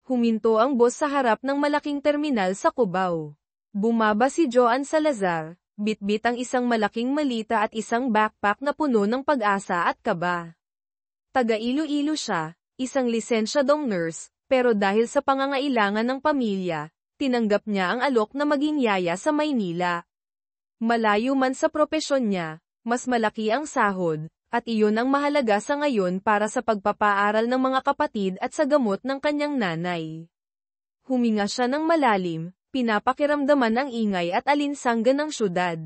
Huminto ang boss sa harap ng malaking terminal sa Cubao. Bumaba si Joan Salazar, bitbit ang isang malaking malita at isang backpack na puno ng pag-asa at kaba. Taga Iloilo siya, isang lisensyadong nurse, pero dahil sa pangangailangan ng pamilya, tinanggap niya ang alok na maging yaya sa Maynila. Malayo man sa propesyon niya, mas malaki ang sahod, at iyon ang mahalaga sa ngayon para sa pagpapaaral ng mga kapatid at sa gamot ng kanyang nanay. Huminga siya ng malalim, pinapakiramdaman ang ingay at alinsangan ng syudad.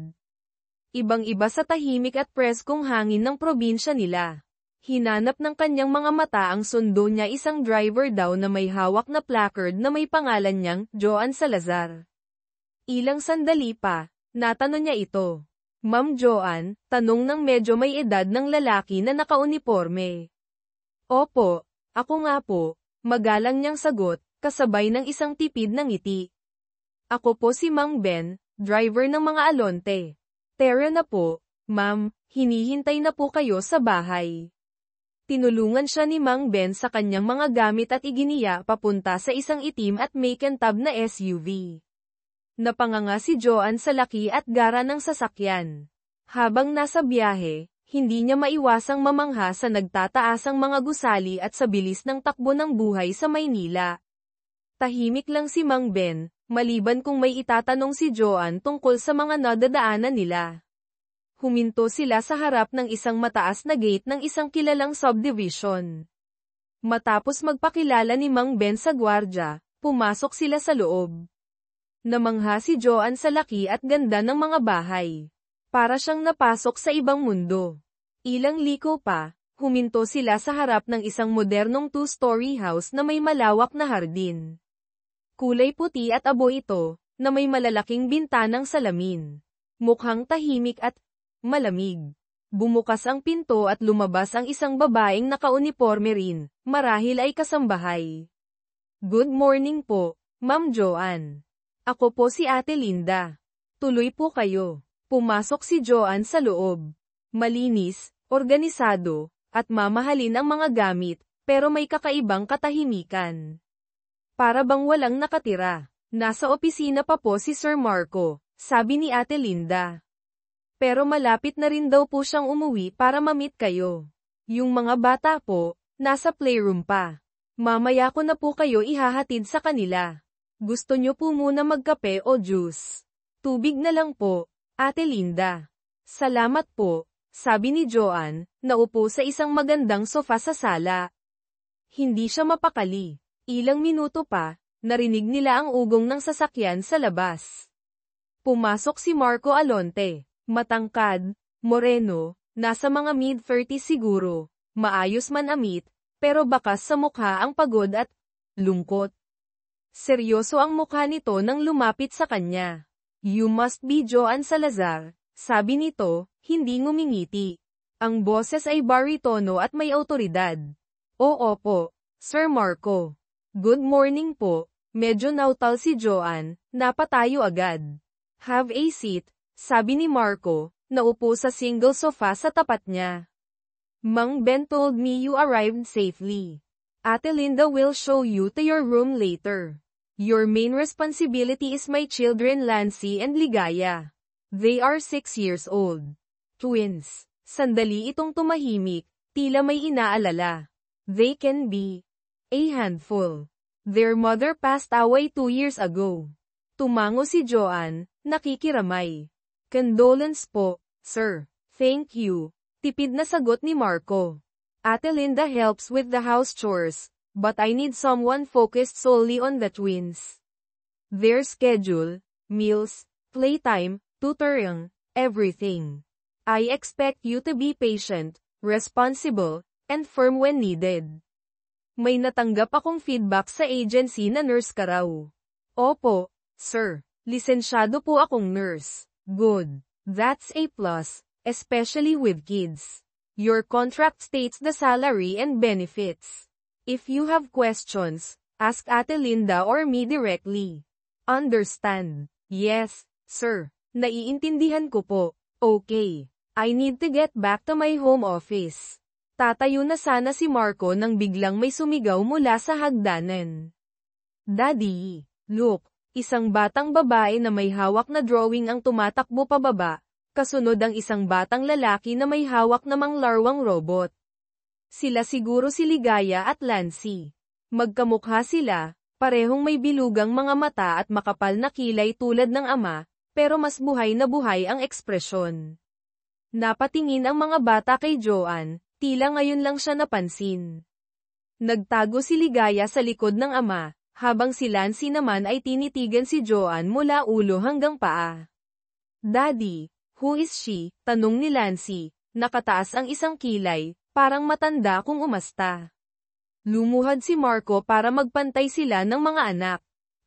Ibang-iba sa tahimik at preskong hangin ng probinsya nila. Hinanap ng kanyang mga mata ang sundo niya, isang driver daw na may hawak na placard na may pangalan niyang Joan Salazar. Ilang sandali pa, natanong niya ito. Ma'am Joan, tanong ng medyo may edad ng lalaki na nakauniporme. Opo, ako nga po, magalang niyang sagot, kasabay ng isang tipid na ngiti. Ako po si Mang Ben, driver ng mga alonte. Tara na po, ma'am, hinihintay na po kayo sa bahay. Tinulungan siya ni Mang Ben sa kanyang mga gamit at iginiya papunta sa isang itim at makintab na SUV. Napanganga si Joan sa laki at gara ng sasakyan. Habang nasa biyahe, hindi niya maiwasang mamangha sa nagtataasang mga gusali at sa bilis ng takbo ng buhay sa Maynila. Tahimik lang si Mang Ben, maliban kung may itatanong si Joan tungkol sa mga nadadaanan nila. Huminto sila sa harap ng isang mataas na gate ng isang kilalang subdivision. Matapos magpakilala ni Mang Ben sa gwardya, pumasok sila sa loob. Namangha si Joan sa laki at ganda ng mga bahay. Para siyang napasok sa ibang mundo. Ilang liko pa, huminto sila sa harap ng isang modernong two-story house na may malawak na hardin. Kulay puti at abo ito, na may malalaking bintanang salamin. Mukhang tahimik at malamig. Bumukas ang pinto at lumabas ang isang babaeng nakauniporme rin, marahil ay kasambahay. Good morning po, Ma'am Joan. Ako po si Ate Linda. Tuloy po kayo. Pumasok si Joan sa loob. Malinis, organisado, at mamahalin ang mga gamit, pero may kakaibang katahimikan. Para bang walang nakatira. Nasa opisina pa po si Sir Marco, sabi ni Ate Linda. Pero malapit na rin daw po siyang umuwi para ma-meet kayo. Yung mga bata po, nasa playroom pa. Mamaya ko na po kayo ihahatid sa kanila. Gusto nyo po muna magkape o juice? Tubig na lang po, Ate Linda. Salamat po, sabi ni Joan, naupo sa isang magandang sofa sa sala. Hindi siya mapakali. Ilang minuto pa, narinig nila ang ugong ng sasakyan sa labas. Pumasok si Marco Alonte. Matangkad, moreno, nasa mga mid-30s siguro, maayos man amit, pero bakas sa mukha ang pagod at lungkot. Seryoso ang mukha nito nang lumapit sa kanya. You must be Joan Salazar, sabi nito, hindi ngumingiti. Ang boses ay baritono at may autoridad. Oo po, Sir Marco. Good morning po, medyo nautal si Joan, napatayo agad. Have a seat. Sabi ni Marco, naupo sa single sofa sa tapat niya. Mang Ben told me you arrived safely. Ate Linda will show you to your room later. Your main responsibility is my children Lancy and Ligaya. They are 6 years old. Twins. Sandali itong tumahimik, tila may inaalala. They can be a handful. Their mother passed away 2 years ago. Tumango si Joan, nakikiramay. Condolence po, sir. Thank you. Tipid na sagot ni Marco. Ate Linda helps with the house chores, but I need someone focused solely on the twins. Their schedule, meals, playtime, tutoring, everything. I expect you to be patient, responsible, and firm when needed. May natanggap akong feedback sa agency na nurse ka raw. Opo, sir. Lisensyado po akong nurse. Good. That's a plus, especially with kids. Your contract states the salary and benefits. If you have questions, ask Ate Linda or me directly. Understand? Yes, sir. Naiintindihan ko po. Okay. I need to get back to my home office. Tatayo na sana si Marco nang biglang may sumigaw mula sa hagdanan. Daddy, look, isang batang babae na may hawak na drawing ang tumatakbo pababa, kasunod ang isang batang lalaki na may hawak namang larwang robot. Sila siguro si Ligaya at Lancy. Magkamukha sila, parehong may bilugang mga mata at makapal na kilay tulad ng ama, pero mas buhay na buhay ang ekspresyon. Napatingin ang mga bata kay Joanne, tila ngayon lang siya napansin. Nagtago si Ligaya sa likod ng ama, habang si Lancy naman ay tinitigan si Joanne mula ulo hanggang paa. Daddy, who is she? Tanong ni Lancy, nakataas ang isang kilay, parang matanda kung umasta. Lumuhad si Marco para magpantay sila ng mga anak.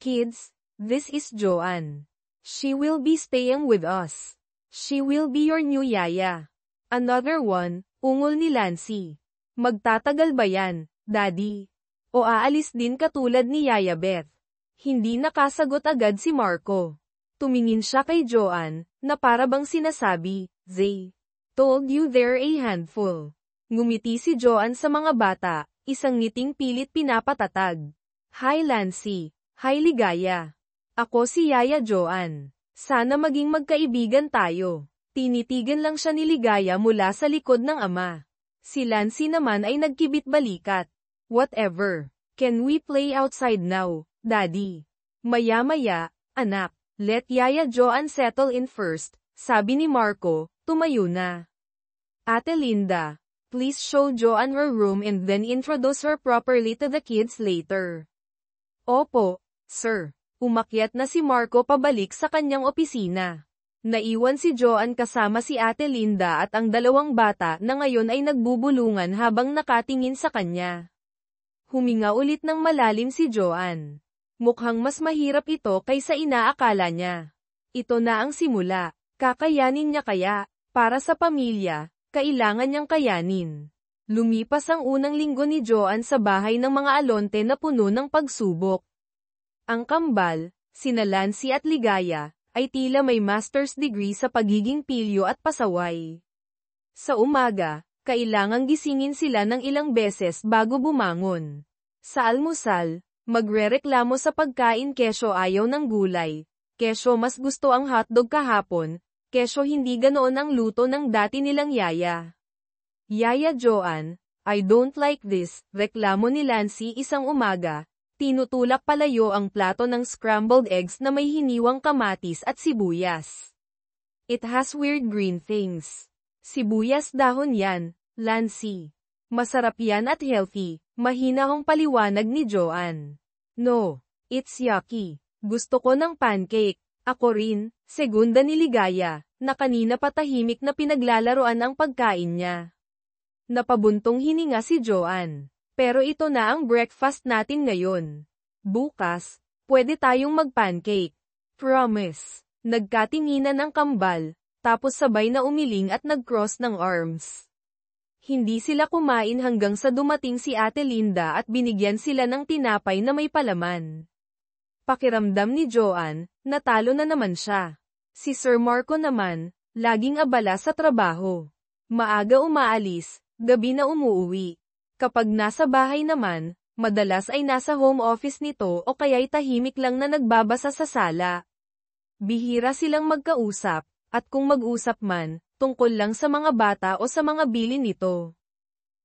Kids, this is Joanne. She will be staying with us. She will be your new yaya. Another one, ungol ni Lancy. Magtatagal ba yan, Daddy? O aalis din katulad ni Yaya Beth? Hindi nakasagot agad si Marco. Tumingin siya kay Joanne, na para bang sinasabi, "They told you they're a handful." Ngumiti si Joanne sa mga bata, isang ngiting pilit pinapatatag. Hi Lancy. Hi Ligaya. Ako si Yaya Joanne. Sana maging magkaibigan tayo. Tinitigan lang siya ni Ligaya mula sa likod ng ama. Si Lancy naman ay nagkibit balikat. Whatever. Can we play outside now, Daddy? Maya-maya, anak. Let Yaya Joanne settle in first, sabi ni Marco, tumayo na. Ate Linda, please show Joanne her room and then introduce her properly to the kids later. Opo, sir. Umakyat na si Marco pabalik sa kanyang opisina. Naiwan si Joanne kasama si Ate Linda at ang dalawang bata na ngayon ay nagbubulungan habang nakatingin sa kanya. Huminga ulit ng malalim si Joanne. Mukhang mas mahirap ito kaysa inaakala niya. Ito na ang simula. Kakayanin niya kaya? Para sa pamilya, kailangan niyang kayanin. Lumipas ang unang linggo ni Joanne sa bahay ng mga alonte na puno ng pagsubok. Ang kambal, sina Lancy at Ligaya, ay tila may master's degree sa pagiging pilyo at pasaway. Sa umaga, kailangang gisingin sila ng ilang beses bago bumangon. Sa almusal, magrereklamo sa pagkain kesyo ayaw ng gulay, kesyo mas gusto ang hotdog kahapon, kesyo hindi ganoon ang luto ng dati nilang yaya. Yaya Joanne, I don't like this, reklamo ni Lancy isang umaga. Tinutulak palayo ang plato ng scrambled eggs na may hiniwang kamatis at sibuyas. It has weird green things. Sibuyas dahon yan, Lancy. Masarap yan at healthy, mahinahong paliwanag ni Joanne. No, it's yucky. Gusto ko ng pancake. Ako rin, segunda ni Ligaya, na kanina patahimik na pinaglalaroan ang pagkain niya. Napabuntong hininga si Joanne. Pero ito na ang breakfast natin ngayon. Bukas, pwede tayong mag-pancake. Promise. Nagkatinginan ng kambal, tapos sabay na umiling at nag-cross ng arms. Hindi sila kumain hanggang sa dumating si Ate Linda at binigyan sila ng tinapay na may palaman. Pakiramdam ni Joanne, natalo na naman siya. Si Sir Marco naman, laging abala sa trabaho. Maaga umaalis, gabi na umuuwi. Kapag nasa bahay naman, madalas ay nasa home office nito o kaya'y tahimik lang na nagbabasa sa sala. Bihira silang magkausap, at kung mag-usap man, tungkol lang sa mga bata o sa mga bilin nito.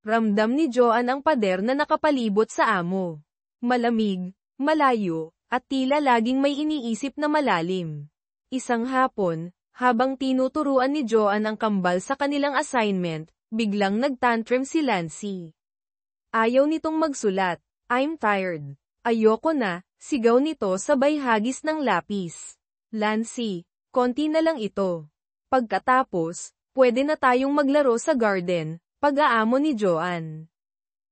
Ramdam ni Joanne ang pader na nakapalibot sa amo. Malamig, malayo, at tila laging may iniisip na malalim. Isang hapon, habang tinuturuan ni Joanne ang kambal sa kanilang assignment, biglang nagtantrum si Lancy. Ayaw nitong magsulat. I'm tired. Ayoko na, sigaw nito sabay hagis ng lapis. Lancy, konti na lang ito. Pagkatapos, pwede na tayong maglaro sa garden, pag-aamo ni Joanne.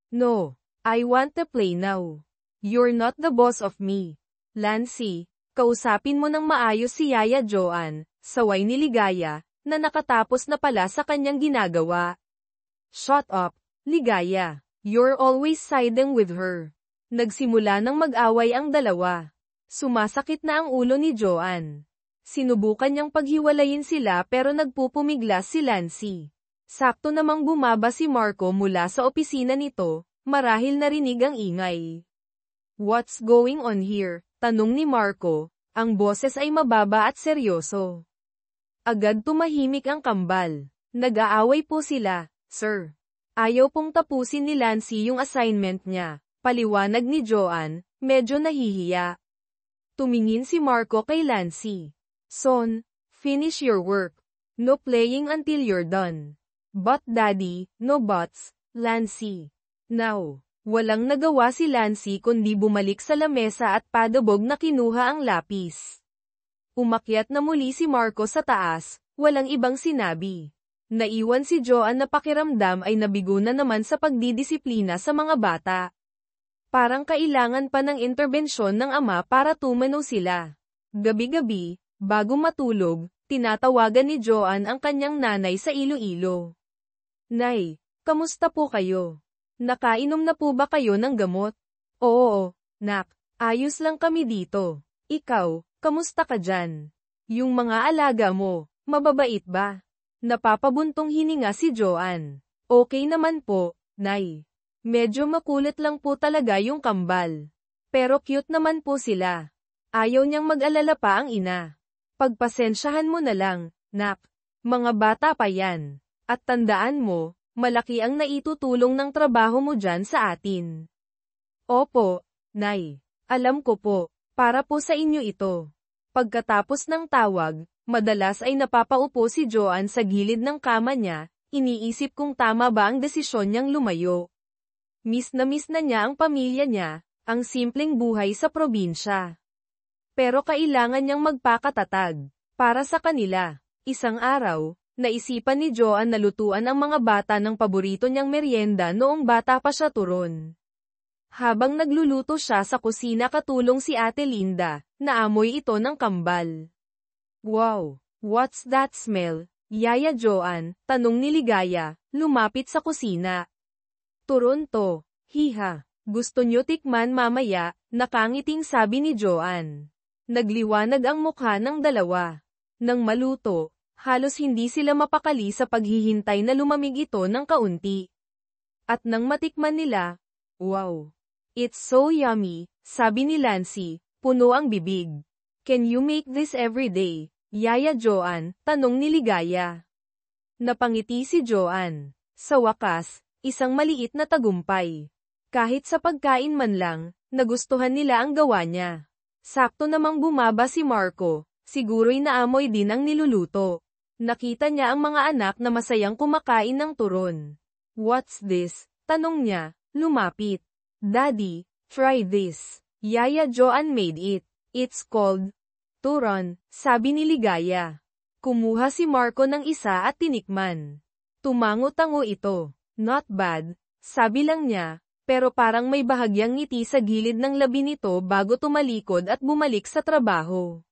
No, I want to play now. You're not the boss of me. Lancy, kausapin mo ng maayos si Yaya Joanne, saway ni Ligaya, na nakatapos na pala sa kanyang ginagawa. Shut up, Ligaya. You're always siding with her. Nagsimula ng mag-away ang dalawa. Sumasakit na ang ulo ni Joanne. Sinubukan niyang paghiwalayin sila pero nagpupumiglas si Lancy. Sakto namang bumaba si Marco mula sa opisina nito, marahil narinig ang ingay. What's going on here? Tanong ni Marco, ang boses ay mababa at seryoso. Agad tumahimik ang kambal. Nag-aaway po sila, sir. Ayaw pong tapusin ni Lancy yung assignment niya, paliwanag ni Joanne, medyo nahihiya. Tumingin si Marco kay Lancy. Son, finish your work. No playing until you're done. But daddy, no buts, Lancy. Now, walang nagawa si Lancy kundi bumalik sa lamesa at padabog na kinuha ang lapis. Umakyat na muli si Marco sa taas, walang ibang sinabi. Naiwan si Joanne na pakiramdam ay nabigo na naman sa pagdidisiplina sa mga bata. Parang kailangan pa ng interbensyon ng ama para tumanaw sila. Gabi-gabi, bago matulog, tinatawagan ni Joanne ang kanyang nanay sa Iloilo. Nay, kamusta po kayo? Nakainom na po ba kayo ng gamot? Oo, nak, ayos lang kami dito. Ikaw, kamusta ka dyan? Yung mga alaga mo, mababait ba? Napapabuntong hininga si Joanne. Okay naman po, Nay. Medyo makulit lang po talaga yung kambal. Pero cute naman po sila. Ayaw niyang mag-alala pa ang ina. Pagpasensyahan mo na lang, nak. Mga bata pa yan. At tandaan mo, malaki ang naitutulong ng trabaho mo dyan sa atin. Opo, Nay. Alam ko po, para po sa inyo ito. Pagkatapos ng tawag, madalas ay napapaupo si Joanne sa gilid ng kama niya, iniisip kung tama ba ang desisyon niyang lumayo. Miss na niya ang pamilya niya, ang simpleng buhay sa probinsya. Pero kailangan niyang magpakatatag, para sa kanila. Isang araw, naisipan ni Joanne na lutuan ang mga bata ng paborito niyang merienda noong bata pa siya turon. Habang nagluluto siya sa kusina katulong si Ate Linda, naamoy ito ng kambal. Wow! What's that smell, Yaya Joanne? Tanong ni Ligaya, lumapit sa kusina. Turon to, hiha. Gusto nyo tikman mamaya, nakangiting sabi ni Joanne. Nagliwanag ang mukha ng dalawa. Nang maluto, halos hindi sila mapakali sa paghihintay na lumamig ito ng kaunti. At nang matikman nila, wow! It's so yummy, sabi ni Lancy, puno ang bibig. Can you make this every day, Yaya Joanne? Tanong ni Ligaya. Napangiti si Joanne. Sa wakas, isang maliit na tagumpay. Kahit sa pagkain man lang, nagustuhan nila ang gawa niya. Sakto namang bumaba si Marco, siguro'y naamoy din ang niluluto. Nakita niya ang mga anak na masayang kumakain ng turon. What's this? Tanong niya, lumapit. Daddy, try this. Yaya Joanne made it. It's called turon, sabi ni Ligaya. Kumuha si Marco ng isa at tinikman. Tumango-tango ito. Not bad, sabi lang niya, pero parang may bahagyang ngiti sa gilid ng labi nito bago tumalikod at bumalik sa trabaho.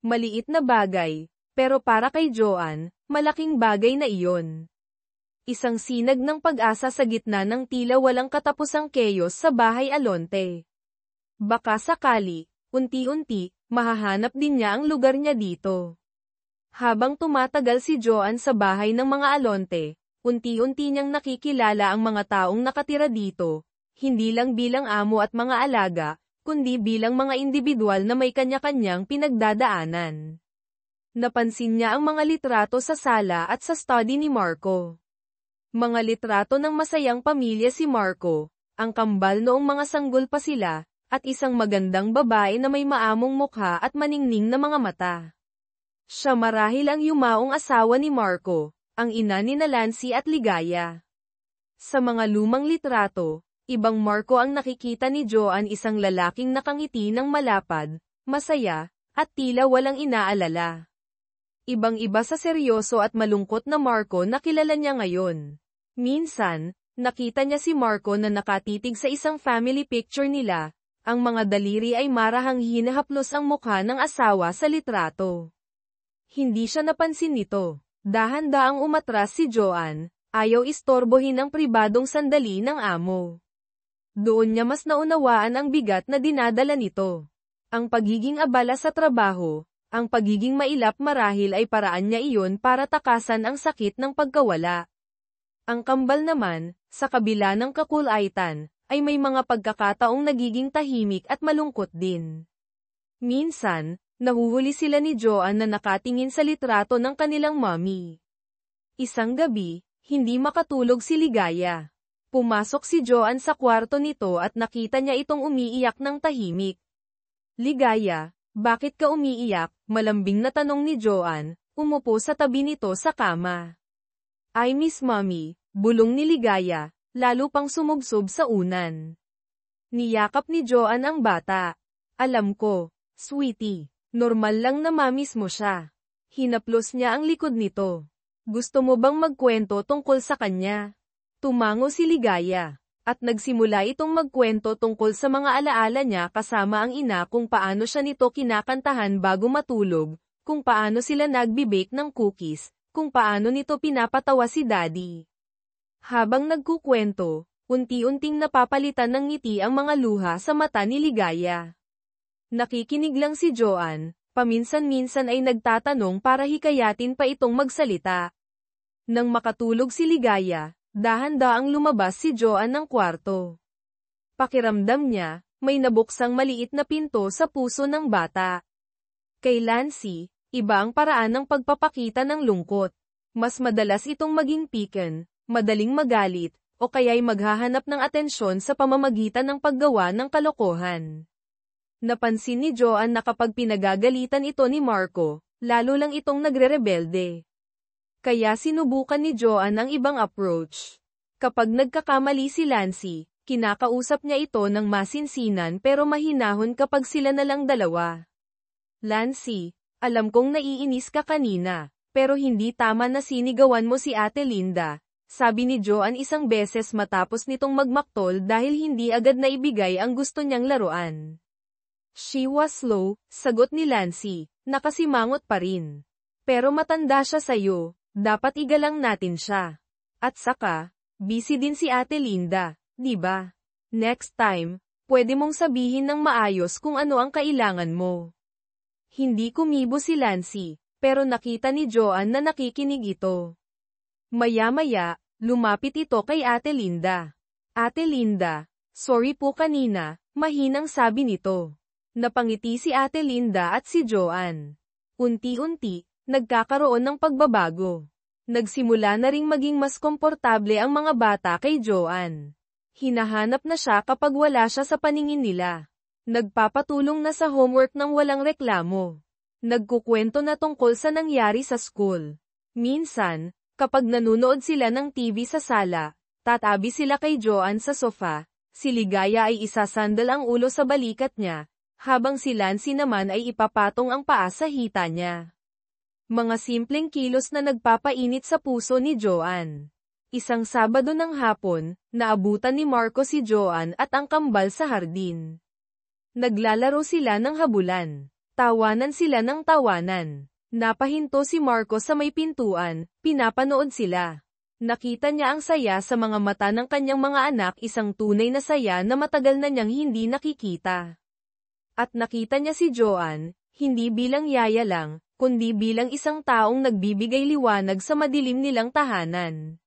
Maliit na bagay, pero para kay Joanne, malaking bagay na iyon. Isang sinag ng pag-asa sa gitna ng tila walang katapusang chaos sa bahay Alonte. Baka sakali, unti-unti, mahahanap din niya ang lugar niya dito. Habang tumatagal si Joanne sa bahay ng mga Alonte, unti-unti niyang nakikilala ang mga taong nakatira dito, hindi lang bilang amo at mga alaga, kundi bilang mga individual na may kanya-kanyang pinagdadaanan. Napansin niya ang mga litrato sa sala at sa study ni Marco. Mga litrato ng masayang pamilya si Marco, ang kambal noong mga sanggol pa sila, at isang magandang babae na may maamong mukha at maningning na mga mata. Siya marahil ang yumaong asawa ni Marco, ang ina ni Nancy at Ligaya. Sa mga lumang litrato, ibang Marco ang nakikita ni Joanne, isang lalaking nakangiti ng malapad, masaya, at tila walang inaalala. Ibang-iba sa seryoso at malungkot na Marco na kilala niya ngayon. Minsan, nakita niya si Marco na nakatitig sa isang family picture nila, ang mga daliri ay marahang hinahaplos ang mukha ng asawa sa litrato. Hindi siya napansin nito. Dahan-daang umatras si Joanne, ayaw istorbohin ang pribadong sandali ng amo. Doon niya mas naunawaan ang bigat na dinadala nito. Ang pagiging abala sa trabaho, ang pagiging mailap marahil ay paraan niya iyon para takasan ang sakit ng pagkawala. Ang kambal naman, sa kabila ng kakulaitan, ay may mga pagkakataong nagiging tahimik at malungkot din. Minsan, nahuhuli sila ni Joanne na nakatingin sa litrato ng kanilang mommy. Isang gabi, hindi makatulog si Ligaya. Pumasok si Joanne sa kwarto nito at nakita niya itong umiiyak ng tahimik. Ligaya, bakit ka umiiyak? Malambing na tanong ni Joanne, umupo sa tabi nito sa kama. I miss mommy, bulong ni Ligaya, lalo pang sumubsob sa unan. Niyakap ni Joanne ang bata. Alam ko, sweetie, normal lang na mamiss mo siya. Hinaplos niya ang likod nito. Gusto mo bang magkwento tungkol sa kanya? Tumango si Ligaya, at nagsimula itong magkwento tungkol sa mga alaala niya kasama ang ina kung paano siya nito kinakantahan bago matulog, kung paano sila nagbi-bake ng cookies, kung paano nito pinapatawa si daddy. Habang nagkukwento, unti-unting napapalitan ng ngiti ang mga luha sa mata ni Ligaya. Nakikinig lang si Joanne, paminsan-minsan ay nagtatanong para hikayatin pa itong magsalita. Nang makatulog si Ligaya, dahan-daang lumabas si Joanne ng kwarto. Pakiramdam niya, may nabuksang maliit na pinto sa puso ng bata. Kay Lancy, iba ang paraan ng pagpapakita ng lungkot. Mas madalas itong maging piken, madaling magalit, o kaya'y maghahanap ng atensyon sa pamamagitan ng paggawa ng kalokohan. Napansin ni Joanne na kapag pinagagalitan ito ni Marco, lalo lang itong nagre-rebelde. Kaya sinubukan ni Joanne ang ibang approach. Kapag nagkakamali si Lancy, kinakausap niya ito ng masinsinan pero mahinahon kapag sila na lang dalawa. Lancy, alam kong naiinis ka kanina, pero hindi tama na sinigawan mo si Ate Linda, sabi ni Joanne isang beses matapos nitong magmaktol dahil hindi agad na ibigay ang gusto niyang laruan. She was slow, sagot ni Lancy, nakasimangot pa rin. Pero matanda siya sa'yo. Dapat igalang natin siya. At saka, busy din si Ate Linda, di ba? Next time, pwede mong sabihin ng maayos kung ano ang kailangan mo. Hindi kumibo si Lancy, pero nakita ni Joanne na nakikinig ito. Maya-maya, lumapit ito kay Ate Linda. Ate Linda, sorry po kanina, mahinang sabi nito. Napangiti si Ate Linda at si Joanne. Unti-unti, nagkakaroon ng pagbabago. Nagsimula na ring maging mas komportable ang mga bata kay Joanne. Hinahanap na siya kapag wala siya sa paningin nila. Nagpapatulong na sa homework ng walang reklamo. Nagkukwento na tungkol sa nangyari sa school. Minsan, kapag nanunood sila ng TV sa sala, tatabi sila kay Joanne sa sofa, si Ligaya ay isasandal ang ulo sa balikat niya, habang si Lancy naman ay ipapatong ang paa sa hita niya. Mga simpleng kilos na nagpapainit sa puso ni Joanne. Isang Sabado ng hapon, naabutan ni Marco si Joanne at ang kambal sa hardin. Naglalaro sila ng habulan. Tawanan sila ng tawanan. Napahinto si Marco sa may pintuan, pinapanood sila. Nakita niya ang saya sa mga mata ng kanyang mga anak, isang tunay na saya na matagal na niyang hindi nakikita. At nakita niya si Joanne, hindi bilang yaya lang, kundi bilang isang taong nagbibigay liwanag sa madilim nilang tahanan.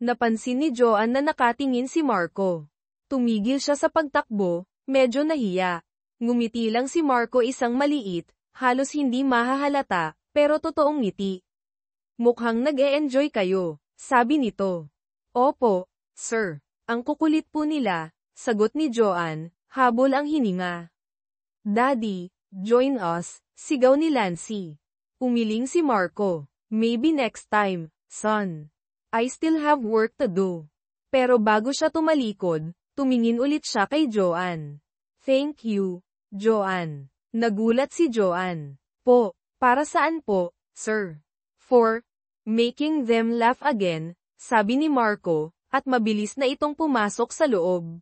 Napansin ni Joanne na nakatingin si Marco. Tumigil siya sa pagtakbo, medyo nahiya. Ngumiti lang si Marco, isang maliit, halos hindi mahahalata, pero totoong ngiti. Mukhang nag-e-enjoy kayo, sabi nito. Opo, sir. Ang kukulit po nila, sagot ni Joanne, habol ang hininga. Daddy, join us, sigaw ni Lancy. Umiling si Marco. Maybe next time, son. I still have work to do. Pero bago siya tumalikod, tumingin ulit siya kay Joanne. Thank you, Joanne. Nagulat si Joanne. Po, para saan po, sir? For making them laugh again, sabi ni Marco, at mabilis na itong pumasok sa loob.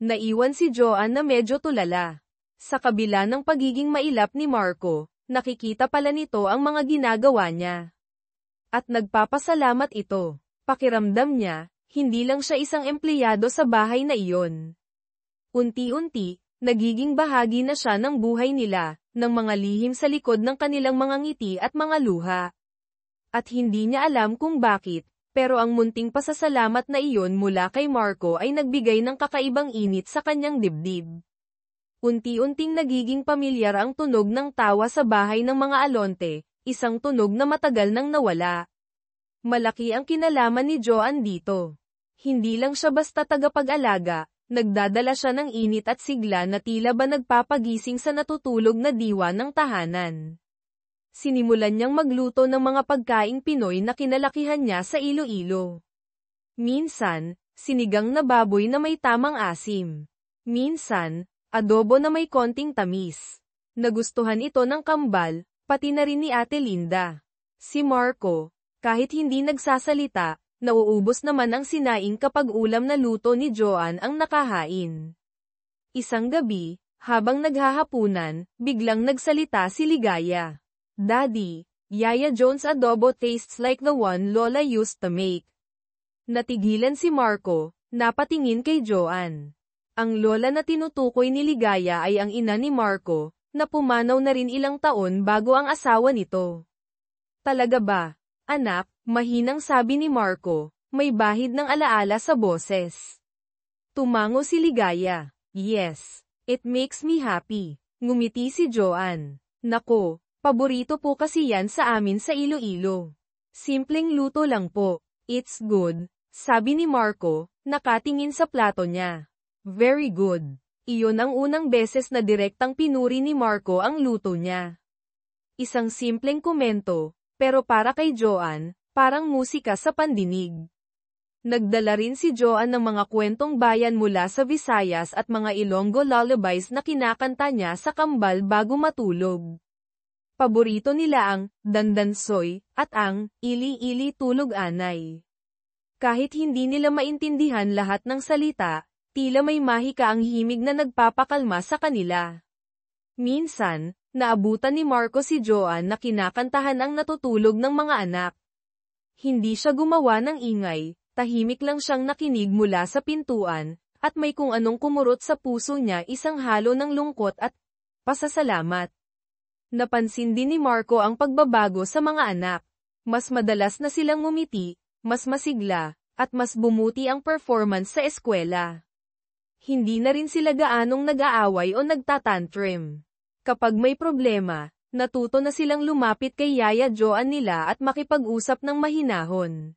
Naiwan si Joanne na medyo tulala. Sa kabila ng pagiging mailap ni Marco, nakikita pala nito ang mga ginagawa niya. At nagpapasalamat ito. Pakiramdam niya, hindi lang siya isang empleyado sa bahay na iyon. Unti-unti, nagiging bahagi na siya ng buhay nila, ng mga lihim sa likod ng kanilang mga ngiti at mga luha. At hindi niya alam kung bakit, Pero ang munting pasasalamat na iyon mula kay Marco ay nagbigay ng kakaibang init sa kanyang dibdib. Unti-unting nagiging pamilyar ang tunog ng tawa sa bahay ng mga Alonte, isang tunog na matagal nang nawala. Malaki ang kinalaman ni Joanne dito. Hindi lang siya basta tagapag-alaga, nagdadala siya ng init at sigla na tila ba nagpapagising sa natutulog na diwa ng tahanan. Sinimulan niyang magluto ng mga pagkaing Pinoy na kinalakihan niya sa Iloilo. Minsan, sinigang na baboy na may tamang asim. Minsan, adobo na may konting tamis. Nagustuhan ito ng kambal, pati na rin ni Ate Linda. Si Marco, kahit hindi nagsasalita, nauubos naman ang sinaing kapag ulam na luto ni Joanne ang nakahain. Isang gabi, habang naghahapunan, biglang nagsalita si Ligaya. Daddy, Yaya Jones' adobo tastes like the one Lola used to make. Natigilan si Marco, napatingin kay Joanne. Ang lola na tinutukoy ni Ligaya ay ang ina ni Marco, na pumanaw na rin ilang taon bago ang asawa nito. Talaga ba, anak? Mahinang sabi ni Marco, may bahid ng alaala sa boses. Tumango si Ligaya. Yes, it makes me happy. Ngumiti si Joanne. Nako, paborito po kasi yan sa amin sa Iloilo. Simpleng luto lang po. It's good, sabi ni Marco, nakatingin sa plato niya. Very good. Iyon ang unang beses na direktang pinuri ni Marco ang luto niya. Isang simpleng komento, pero para kay Joanne, parang musika sa pandinig. Nagdala rin si Joanne ng mga kwentong bayan mula sa Visayas at mga Ilonggo lullabies na kinakanta niya sa kambal bago matulog. Paborito nila ang dandansoy at ang ili-ili tulog anay. Kahit hindi nila maintindihan lahat ng salita, tila may mahika ang himig na nagpapakalma sa kanila. Minsan, naabutan ni Marco si Joanne na kinakantahan ang natutulog ng mga anak. Hindi siya gumawa ng ingay, tahimik lang siyang nakinig mula sa pintuan, at may kung anong kumurot sa puso niya, isang halo ng lungkot at pasasalamat. Napansin din ni Marco ang pagbabago sa mga anak. Mas madalas na silang ngumiti, mas masigla, at mas bumuti ang performance sa eskwela. Hindi na rin sila gaanong nag-aaway o nagtatantrum. Kapag may problema, natuto na silang lumapit kay Yaya Joanne nila at makipag-usap ng mahinahon.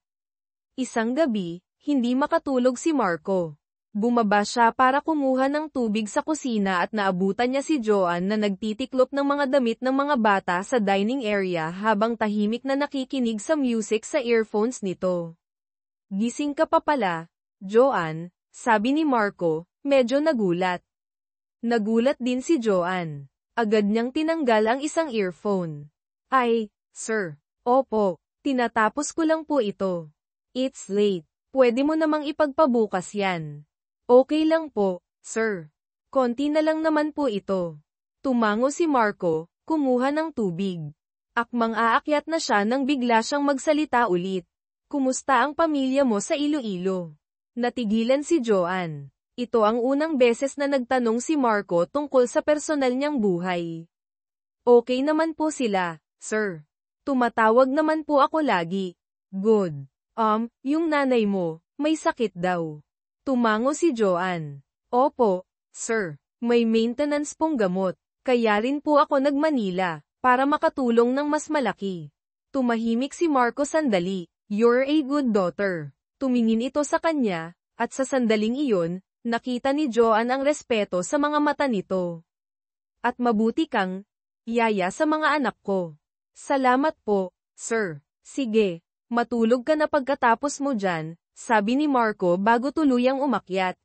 Isang gabi, hindi makatulog si Marco. Bumaba siya para kumuha ng tubig sa kusina at naabutan niya si Joanne na nagtitiklop ng mga damit ng mga bata sa dining area habang tahimik na nakikinig sa music sa earphones nito. Gising ka pa pala, Joanne, sabi ni Marco, medyo nagulat. Nagulat din si Joanne. Agad niyang tinanggal ang isang earphone. Ay, sir. Opo, tinatapos ko lang po ito. It's late. Pwede mo namang ipagpabukas yan. Okay lang po, sir. Konti na lang naman po ito. Tumango si Marco, kumuha ng tubig. Akmang aakyat na siya nang bigla siyang magsalita ulit. Kumusta ang pamilya mo sa Iloilo? Natigilan si Joanne. Ito ang unang beses na nagtanong si Marco tungkol sa personal niyang buhay. Okay naman po sila, sir. Tumatawag naman po ako lagi. Good. Yung nanay mo, may sakit daw. Tumango si Joanne. Opo, sir. May maintenance pong gamot. Kaya rin po ako nag-Manila, para makatulong ng mas malaki. Tumahimik si Marco sandali. You're a good daughter. Tumingin ito sa kanya, at sa sandaling iyon, nakita ni Joanne ang respeto sa mga mata nito. At mabuti kang, yaya sa mga anak ko. Salamat po, sir. Sige, matulog ka na pagkatapos mo dyan, sabi ni Marco bago tuluyang umakyat.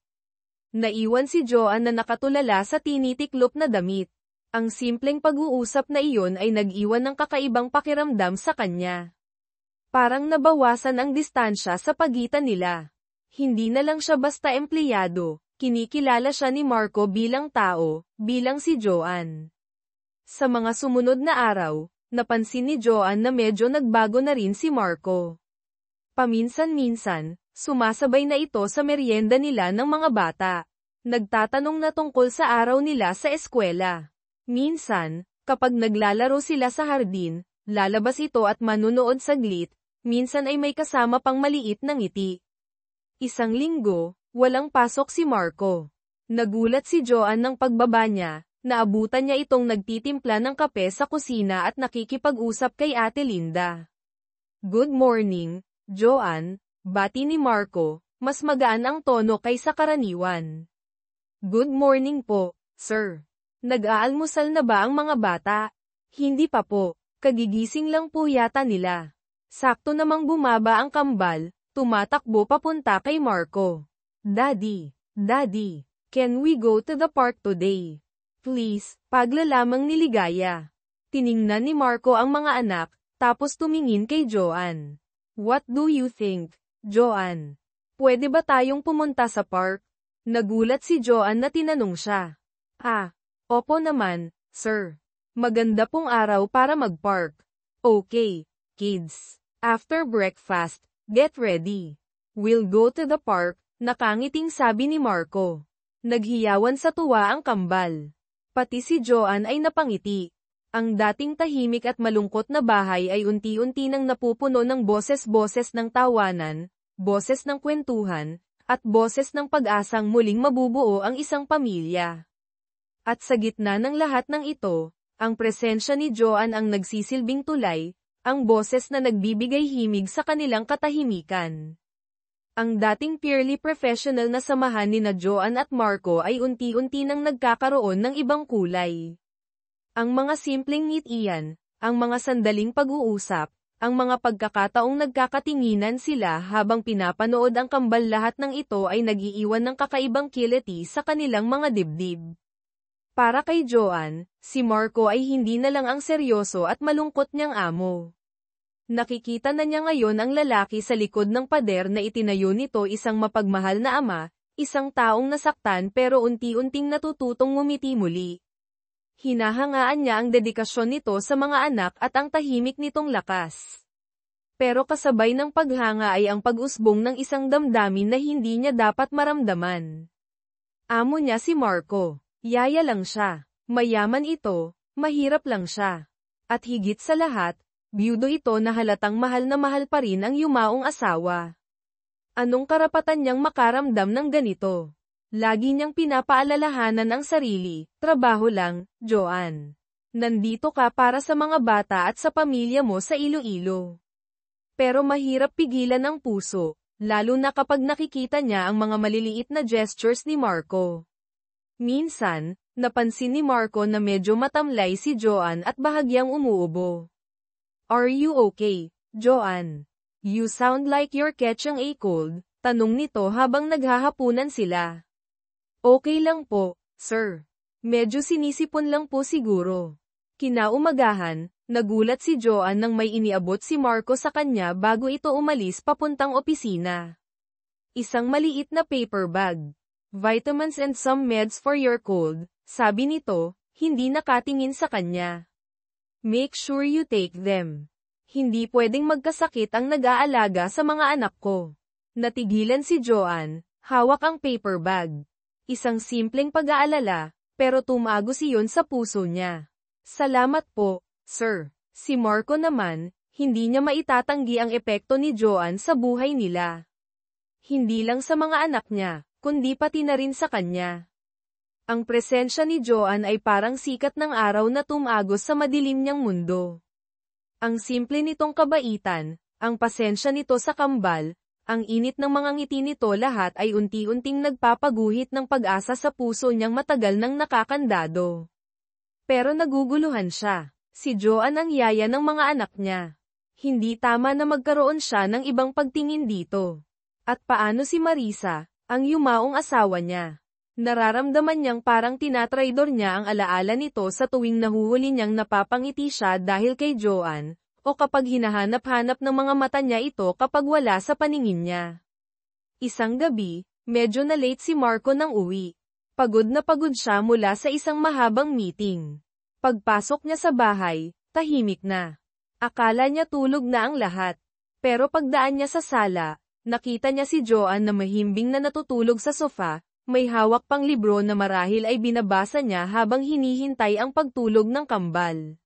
Naiwan si Joanne na nakatulala sa tinitiklop na damit. Ang simpleng pag-uusap na iyon ay nag-iwan ng kakaibang pakiramdam sa kanya. Parang nabawasan ang distansya sa pagitan nila. Hindi na lang siya basta empleyado, kinikilala siya ni Marco bilang tao, bilang si Joanne. Sa mga sumunod na araw, napansin ni Joanne na medyo nagbago na rin si Marco. Paminsan-minsan, sumasabay na ito sa merienda nila ng mga bata. Nagtatanong na tungkol sa araw nila sa eskwela. Minsan, kapag naglalaro sila sa hardin, lalabas ito at manunood saglit, Minsan ay may kasama pang maliit na ngiti. Isang linggo, walang pasok si Marco. Nagulat si Joanne nang pagbaba niya, naabutan niya itong nagtitimpla ng kape sa kusina at nakikipag-usap kay Ate Linda. "Good morning, Joanne," bati ni Marco, mas magaan ang tono kaysa karaniwan. "Good morning po, sir. Nag-aalmusal na ba ang mga bata?" "Hindi pa po, kagigising lang po yata nila." Sakto namang bumaba ang kambal, tumatakbo papunta kay Marco. Daddy, can we go to the park today? Please," paglalamang niligaya. Tiningnan ni Marco ang mga anak, tapos tumingin kay Joanne. "What do you think, Joanne? Pwede ba tayong pumunta sa park?" Nagulat si Joanne na tinanong siya. Opo naman, sir. Maganda pong araw para mag-park." "Okay, kids. After breakfast, get ready. We'll go to the park," nakangiting sabi ni Marco. Naghiyawan sa tuwa ang kambal. Pati si Joanne ay napangiti. Ang dating tahimik at malungkot na bahay ay unti-unti nang napupuno ng boses-boses ng tawanan, boses ng kwentuhan, at boses ng pag-asang muling mabubuo ang isang pamilya. At sa gitna ng lahat ng ito, ang presensya ni Joanne ang nagsisilbing tulay, ang boses na nagbibigay himig sa kanilang katahimikan. Ang dating purely professional na samahan nina Joanne at Marco ay unti-unti nang nagkakaroon ng ibang kulay. Ang mga simpleng ngitian, ang mga sandaling pag-uusap, ang mga pagkakataong nagkakatinginan sila habang pinapanood ang kambal, lahat ng ito ay nag-iiwan ng kakaibang kiliti sa kanilang mga dibdib. Para kay Joanne, si Marco ay hindi na lang ang seryoso at malungkot niyang amo. Nakikita na niya ngayon ang lalaki sa likod ng pader na itinayo nito, isang mapagmahal na ama, isang taong nasaktan pero unti-unting natututong ngumiti muli. Hinahangaan niya ang dedikasyon nito sa mga anak at ang tahimik nitong lakas. Pero kasabay ng paghanga ay ang pag-usbong ng isang damdamin na hindi niya dapat maramdaman. Amo niya si Marco. Yaya lang siya. Mayaman ito, mahirap lang siya. At higit sa lahat, biyudo ito na halatang mahal na mahal pa rin ang yumaong asawa. Anong karapatan niyang makaramdam ng ganito? Lagi niyang pinapaalalahanan ang sarili, "Trabaho lang, Joanne. Nandito ka para sa mga bata at sa pamilya mo sa Iloilo." Pero mahirap pigilan ang puso, lalo na kapag nakikita niya ang mga maliliit na gestures ni Marco. Minsan, napansin ni Marco na medyo matamlay si Joanne at bahagyang umuubo. "Are you okay, Joanne? You sound like you're catching a cold," tanong nito habang naghahapunan sila. "Okay lang po, sir. Medyo sinisipon lang po siguro." Kinaumagahan, nagulat si Joanne nang may iniabot si Marco sa kanya bago ito umalis papuntang opisina. Isang maliit na paper bag. "Vitamins and some meds for your cold," sabi nito, hindi nakatingin sa kanya. "Make sure you take them. Hindi pwedeng magkasakit ang nag-aalaga sa mga anak ko." Natigilan si Joanne, hawak ang paper bag. Isang simpleng pag-aalala, pero tumagos iyon sa puso niya. "Salamat po, sir." Si Marco naman, hindi niya maitatanggi ang epekto ni Joanne sa buhay nila. Hindi lang sa mga anak niya, kundi pati na rin sa kanya. Ang presensya ni Joanne ay parang sikat ng araw na tumagos sa madilim niyang mundo. Ang simple nitong kabaitan, ang pasensya nito sa kambal, ang init ng mga ngiti nito, lahat ay unti-unting nagpapaguhit ng pag-asa sa puso niyang matagal nang nakakandado. Pero naguguluhan siya. Si Joanne ang yaya ng mga anak niya. Hindi tama na magkaroon siya ng ibang pagtingin dito. At paano si Marisa, ang yumaong asawa niya? Nararamdaman niyang parang tinatraidor niya ang alaala nito sa tuwing nahuhuli niyang napapangiti siya dahil kay Joanne, o kapag hinahanap-hanap ng mga mata niya ito kapag wala sa paningin niya. Isang gabi, medyo na late si Marco nang uwi. Pagod na pagod siya mula sa isang mahabang meeting. Pagpasok niya sa bahay, tahimik na. Akala niya tulog na ang lahat. Pero pagdaan niya sa sala, nakita niya si Joanne na mahimbing na natutulog sa sofa, may hawak pang libro na marahil ay binabasa niya habang hinihintay ang pagtulog ng kambal.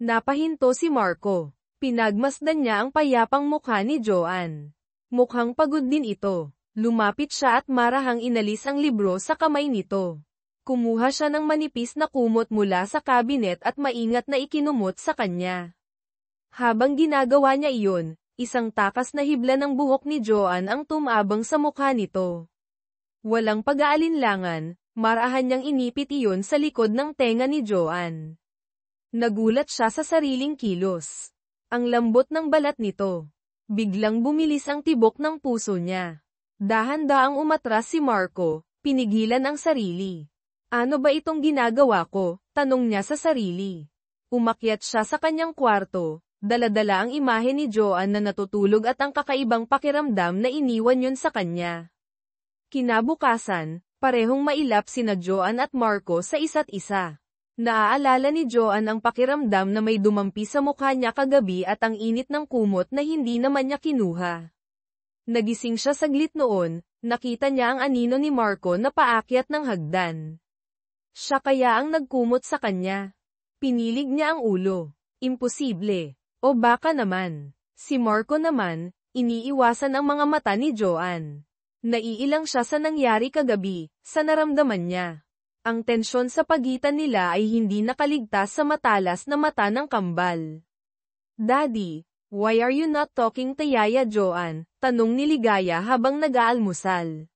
Napahinto si Marco. Pinagmasdan niya ang payapang mukha ni Joanne. Mukhang pagod din ito. Lumapit siya at marahang inalis ang libro sa kamay nito. Kumuha siya ng manipis na kumot mula sa kabinet at maingat na ikinumot sa kanya. Habang ginagawa niya iyon, isang takas na hibla ng buhok ni Joanne ang tumabang sa mukha nito. Walang pag-aalinlangan, marahan niyang inipit iyon sa likod ng tenga ni Joanne. Nagulat siya sa sariling kilos. Ang lambot ng balat nito. Biglang bumilis ang tibok ng puso niya. Dahan-daang umatras si Marco, pinigilan ang sarili. Ano ba itong ginagawa ko? Tanong niya sa sarili. Umakyat siya sa kanyang kwarto, dala-dala ang imahe ni Joanne na natutulog at ang kakaibang pakiramdam na iniwan yun sa kanya. Kinabukasan, parehong mailap sina Joanne at Marco sa isa't isa. Naaalala ni Joanne ang pakiramdam na may dumampi sa mukha niya kagabi at ang init ng kumot na hindi naman niya kinuha. Nagising siya saglit noon, nakita niya ang anino ni Marco na paakyat ng hagdan. Siya kaya ang nagkumot sa kanya. Pinilig niya ang ulo. Imposible. O baka naman. Si Marco naman, iniiwasan ang mga mata ni Joanne. Naiilang siya sa nangyari kagabi, sa naramdaman niya. Ang tensyon sa pagitan nila ay hindi nakaligtas sa matalas na mata ng kambal. Daddy, why are you not talking to Yaya Joanne? Tanong ni Ligaya habang nag-aalmusal.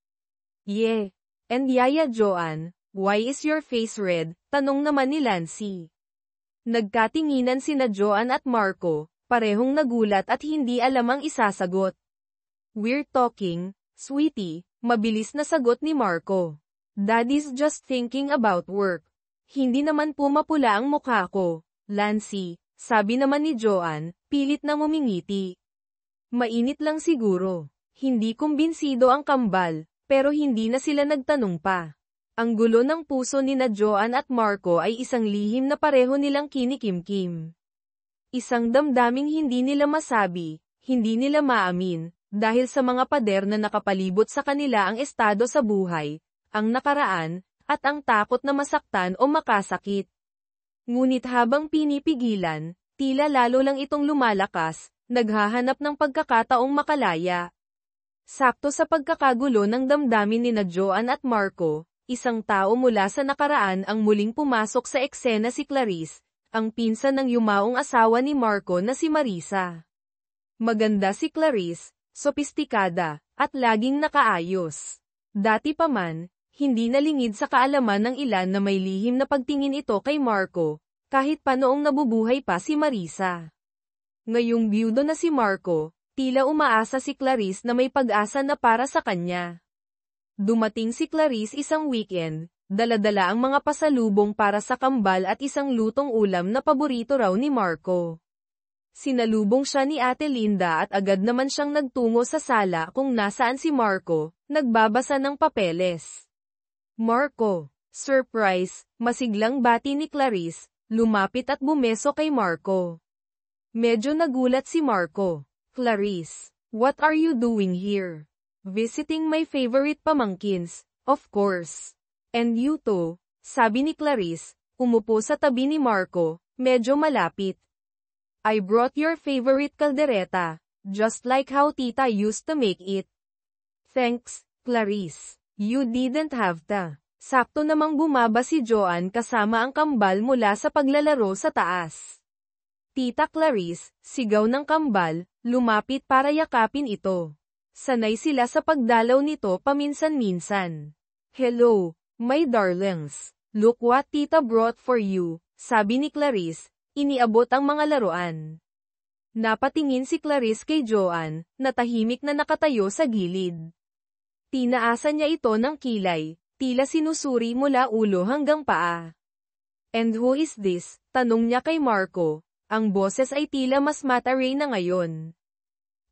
Yeah. And Yaya Joanne, why is your face red? Tanong naman ni Lancy. Nagkatinginan sina Joanne at Marco, parehong nagulat at hindi alam ang isasagot. We're talking, sweetie, mabilis na sagot ni Marco. Daddy's just thinking about work. Hindi naman po mapula ang mukha ko, Lancy, sabi naman ni Joanne, pilit na ngumingiti. Mainit lang siguro. Hindi kumbinsido ang kambal, pero hindi na sila nagtanong pa. Ang gulo ng puso ni na Joanne at Marco ay isang lihim na pareho nilang kinikimkim. Isang damdaming hindi nila masabi, hindi nila maamin, dahil sa mga pader na nakapalibot sa kanila ang estado sa buhay, ang nakaraan, at ang takot na masaktan o makasakit. Ngunit habang pinipigilan, tila lalo lang itong lumalakas, naghahanap ng pagkakataong makalaya. Sakto sa pagkakagulo ng damdamin ni na Joanne at Marco, isang tao mula sa nakaraan ang muling pumasok sa eksena si Clarice, ang pinsan ng yumaong asawa ni Marco na si Marisa. Maganda si Clarice, sopistikada, at laging nakaayos. Dati pa man, hindi nalingid sa kaalaman ng ilan na may lihim na pagtingin ito kay Marco, kahit pa noong nabubuhay pa si Marisa. Ngayong biyudo na si Marco, tila umaasa si Clarice na may pag-asa na para sa kanya. Dumating si Clarice isang weekend, dala-dala ang mga pasalubong para sa kambal at isang lutong ulam na paborito raw ni Marco. Sinalubong siya ni Ate Linda at agad naman siyang nagtungo sa sala kung nasaan si Marco, nagbabasa ng papeles. Marco, surprise, masiglang bati ni Clarice, lumapit at bumeso kay Marco. Medyo nagulat si Marco. Clarice, what are you doing here? Visiting my favorite pamangkins, of course. And you too, sabi ni Clarice, umupo sa tabi ni Marco, medyo malapit. I brought your favorite caldereta, just like how Tita used to make it. Thanks, Clarice. You didn't have to. Sakto namang bumaba si Joanne kasama ang kambal mula sa paglalaro sa taas. Tita Clarice, sigaw ng kambal, lumapit para yakapin ito. Sanay sila sa pagdalaw nito paminsan-minsan. Hello, my darlings. Look what Tita brought for you, sabi ni Clarice, iniabot ang mga laruan. Napatingin si Clarice kay Joanne, na tahimik na nakatayo sa gilid. Tinaasan niya ito ng kilay, tila sinusuri mula ulo hanggang paa. And who is this? Tanong niya kay Marco. Ang boses ay tila mas mataray na ngayon.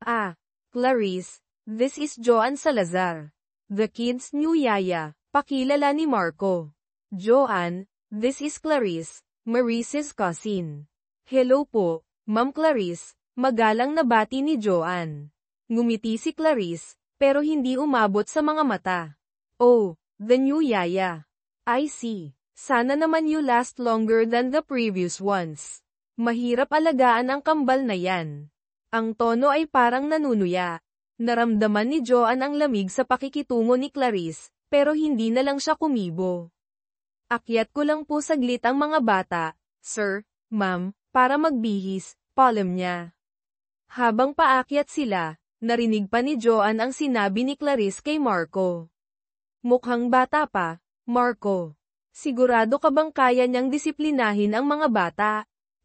Ah, Clarice, this is Joanne Salazar. The kid's new yaya, pakilala ni Marco. Joanne, this is Clarice, Marice's cousin. Hello po, Ma'am Clarice, magalang na bati ni Joanne. Ngumiti si Clarice, pero hindi umabot sa mga mata. Oh, the new yaya. I see. Sana naman you last longer than the previous ones. Mahirap alagaan ang kambal na yan. Ang tono ay parang nanunuya. Naramdaman ni Joanne ang lamig sa pakikitungo ni Clarice, pero hindi na lang siya kumibo. Akyat ko lang po saglit ang mga bata, sir, ma'am, para magbihis, palem niya. Habang paakyat sila, narinig pa ni Joanne ang sinabi ni Clarice kay Marco. Mukhang bata pa, Marco. Sigurado ka bang kaya niyang disiplinahin ang mga bata?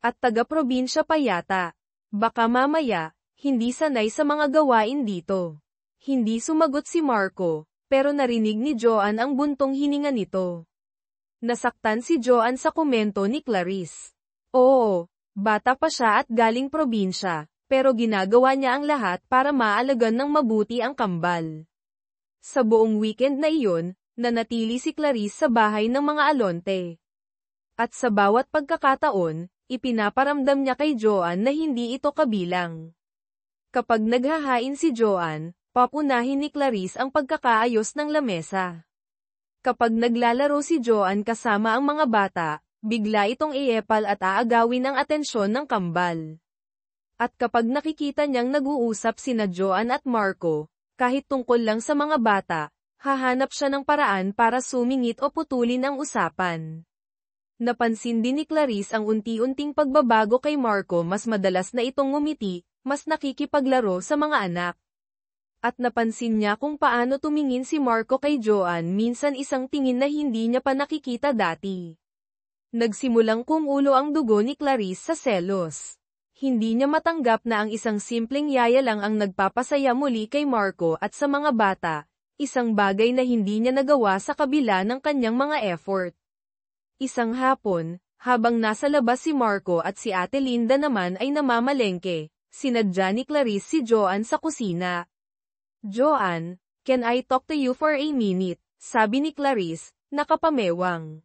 At taga-probinsya pa yata. Baka mamaya, hindi sanay sa mga gawain dito. Hindi sumagot si Marco, pero narinig ni Joanne ang buntong hininga nito. Nasaktan si Joanne sa komento ni Clarice. Oo, bata pa siya at galing probinsya, pero ginagawa niya ang lahat para maalagan ng mabuti ang kambal. Sa buong weekend na iyon, nanatili si Clarice sa bahay ng mga Alonte. At sa bawat pagkakataon, ipinaparamdam niya kay Joanne na hindi ito kabilang. Kapag naghahain si Joanne, papunahin ni Clarice ang pagkakaayos ng lamesa. Kapag naglalaro si Joanne kasama ang mga bata, bigla itong iepal at aagawin ang atensyon ng kambal. At kapag nakikita niyang nag-uusap sina Joanne at Marco, kahit tungkol lang sa mga bata, hahanap siya ng paraan para sumingit o putulin ang usapan. Napansin din ni Clarice ang unti-unting pagbabago kay Marco, mas madalas na itong ngumiti, mas nakikipaglaro sa mga anak. At napansin niya kung paano tumingin si Marco kay Joanne, minsan isang tingin na hindi niya pa nakikita dati. Nagsimulang kumulo ang dugo ni Clarice sa selos. Hindi niya matanggap na ang isang simpleng yaya lang ang nagpapasaya muli kay Marco at sa mga bata, isang bagay na hindi niya nagawa sa kabila ng kanyang mga effort. Isang hapon, habang nasa labas si Marco at si Ate Linda naman ay namamalengke, sinadya ni Clarice si Joanne sa kusina. Joanne, can I talk to you for a minute? Sabi ni Clarice, nakapamewang.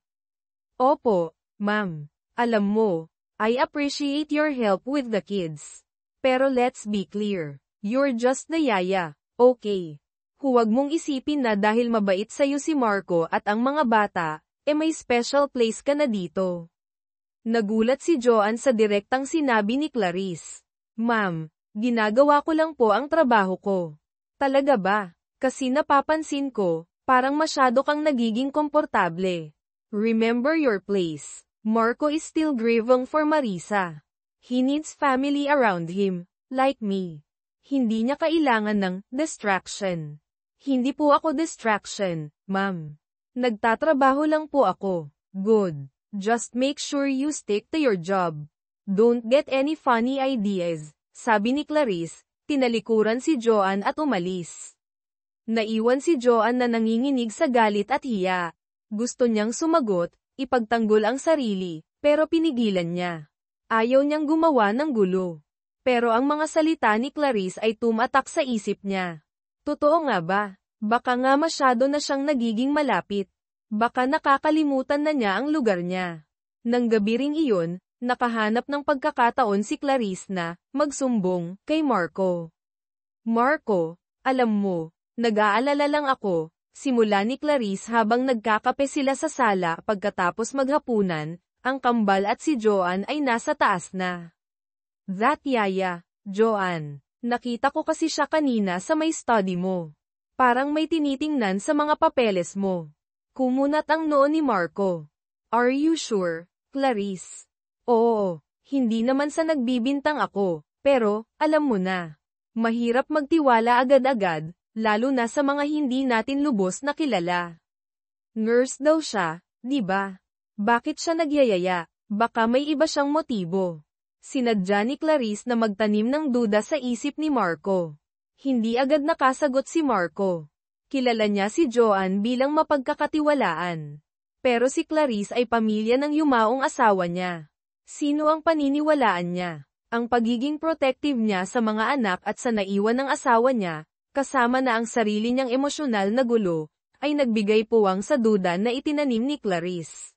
Opo, ma'am. Alam mo, I appreciate your help with the kids. Pero let's be clear, you're just the yaya, okay? Huwag mong isipin na dahil mabait sa'yo si Marco at ang mga bata, may special place ka na dito. Nagulat si Joanne sa direktang sinabi ni Clarice. Ma'am, ginagawa ko lang po ang trabaho ko. Talaga ba? Kasi napapansin ko, parang masyado kang nagiging komportable. Remember your place. Marco is still grieving for Marisa. He needs family around him, like me. Hindi niya kailangan ng distraction. Hindi po ako distraction, ma'am. Nagtatrabaho lang po ako. Good. Just make sure you stick to your job. Don't get any funny ideas, sabi ni Clarice. Tinalikuran si Joanne at umalis. Naiwan si Joanne na nanginginig sa galit at hiya. Gusto niyang sumagot, ipagtanggol ang sarili, pero pinigilan niya. Ayaw niyang gumawa ng gulo. Pero ang mga salita ni Clarice ay tumatak sa isip niya. Totoo nga ba? Baka nga masyado na siyang nagiging malapit. Baka nakakalimutan na niya ang lugar niya. Nang gabi ring iyon, nakahanap ng pagkakataon si Clarice na magsumbong kay Marco. Marco, alam mo, nag-aalala lang ako, simula ni Clarice habang nagkakape sila sa sala pagkatapos maghapunan, ang kambal at si Joanne ay nasa taas na. That yaya, Joanne, nakita ko kasi siya kanina sa may study mo. Parang may tinitingnan sa mga papeles mo. Kumunat ang noo ni Marco. Are you sure, Clarice? Oo, hindi naman sa nagbibintang ako, pero, alam mo na. Mahirap magtiwala agad-agad, lalo na sa mga hindi natin lubos na kilala. Nurse daw siya, di ba? Bakit siya nagyayaya? Baka may iba siyang motibo. Sinadya ni Clarice na magtanim ng duda sa isip ni Marco. Hindi agad nakasagot si Marco. Kilala niya si Joanne bilang mapagkakatiwalaan. Pero si Clarice ay pamilya ng yumaong asawa niya. Sino ang paniniwalaan niya? Ang pagiging protective niya sa mga anak at sa naiwan ng asawa niya, kasama na ang sarili niyang emosyonal na gulo, ay nagbigay puwang sa duda na itinanim ni Clarice.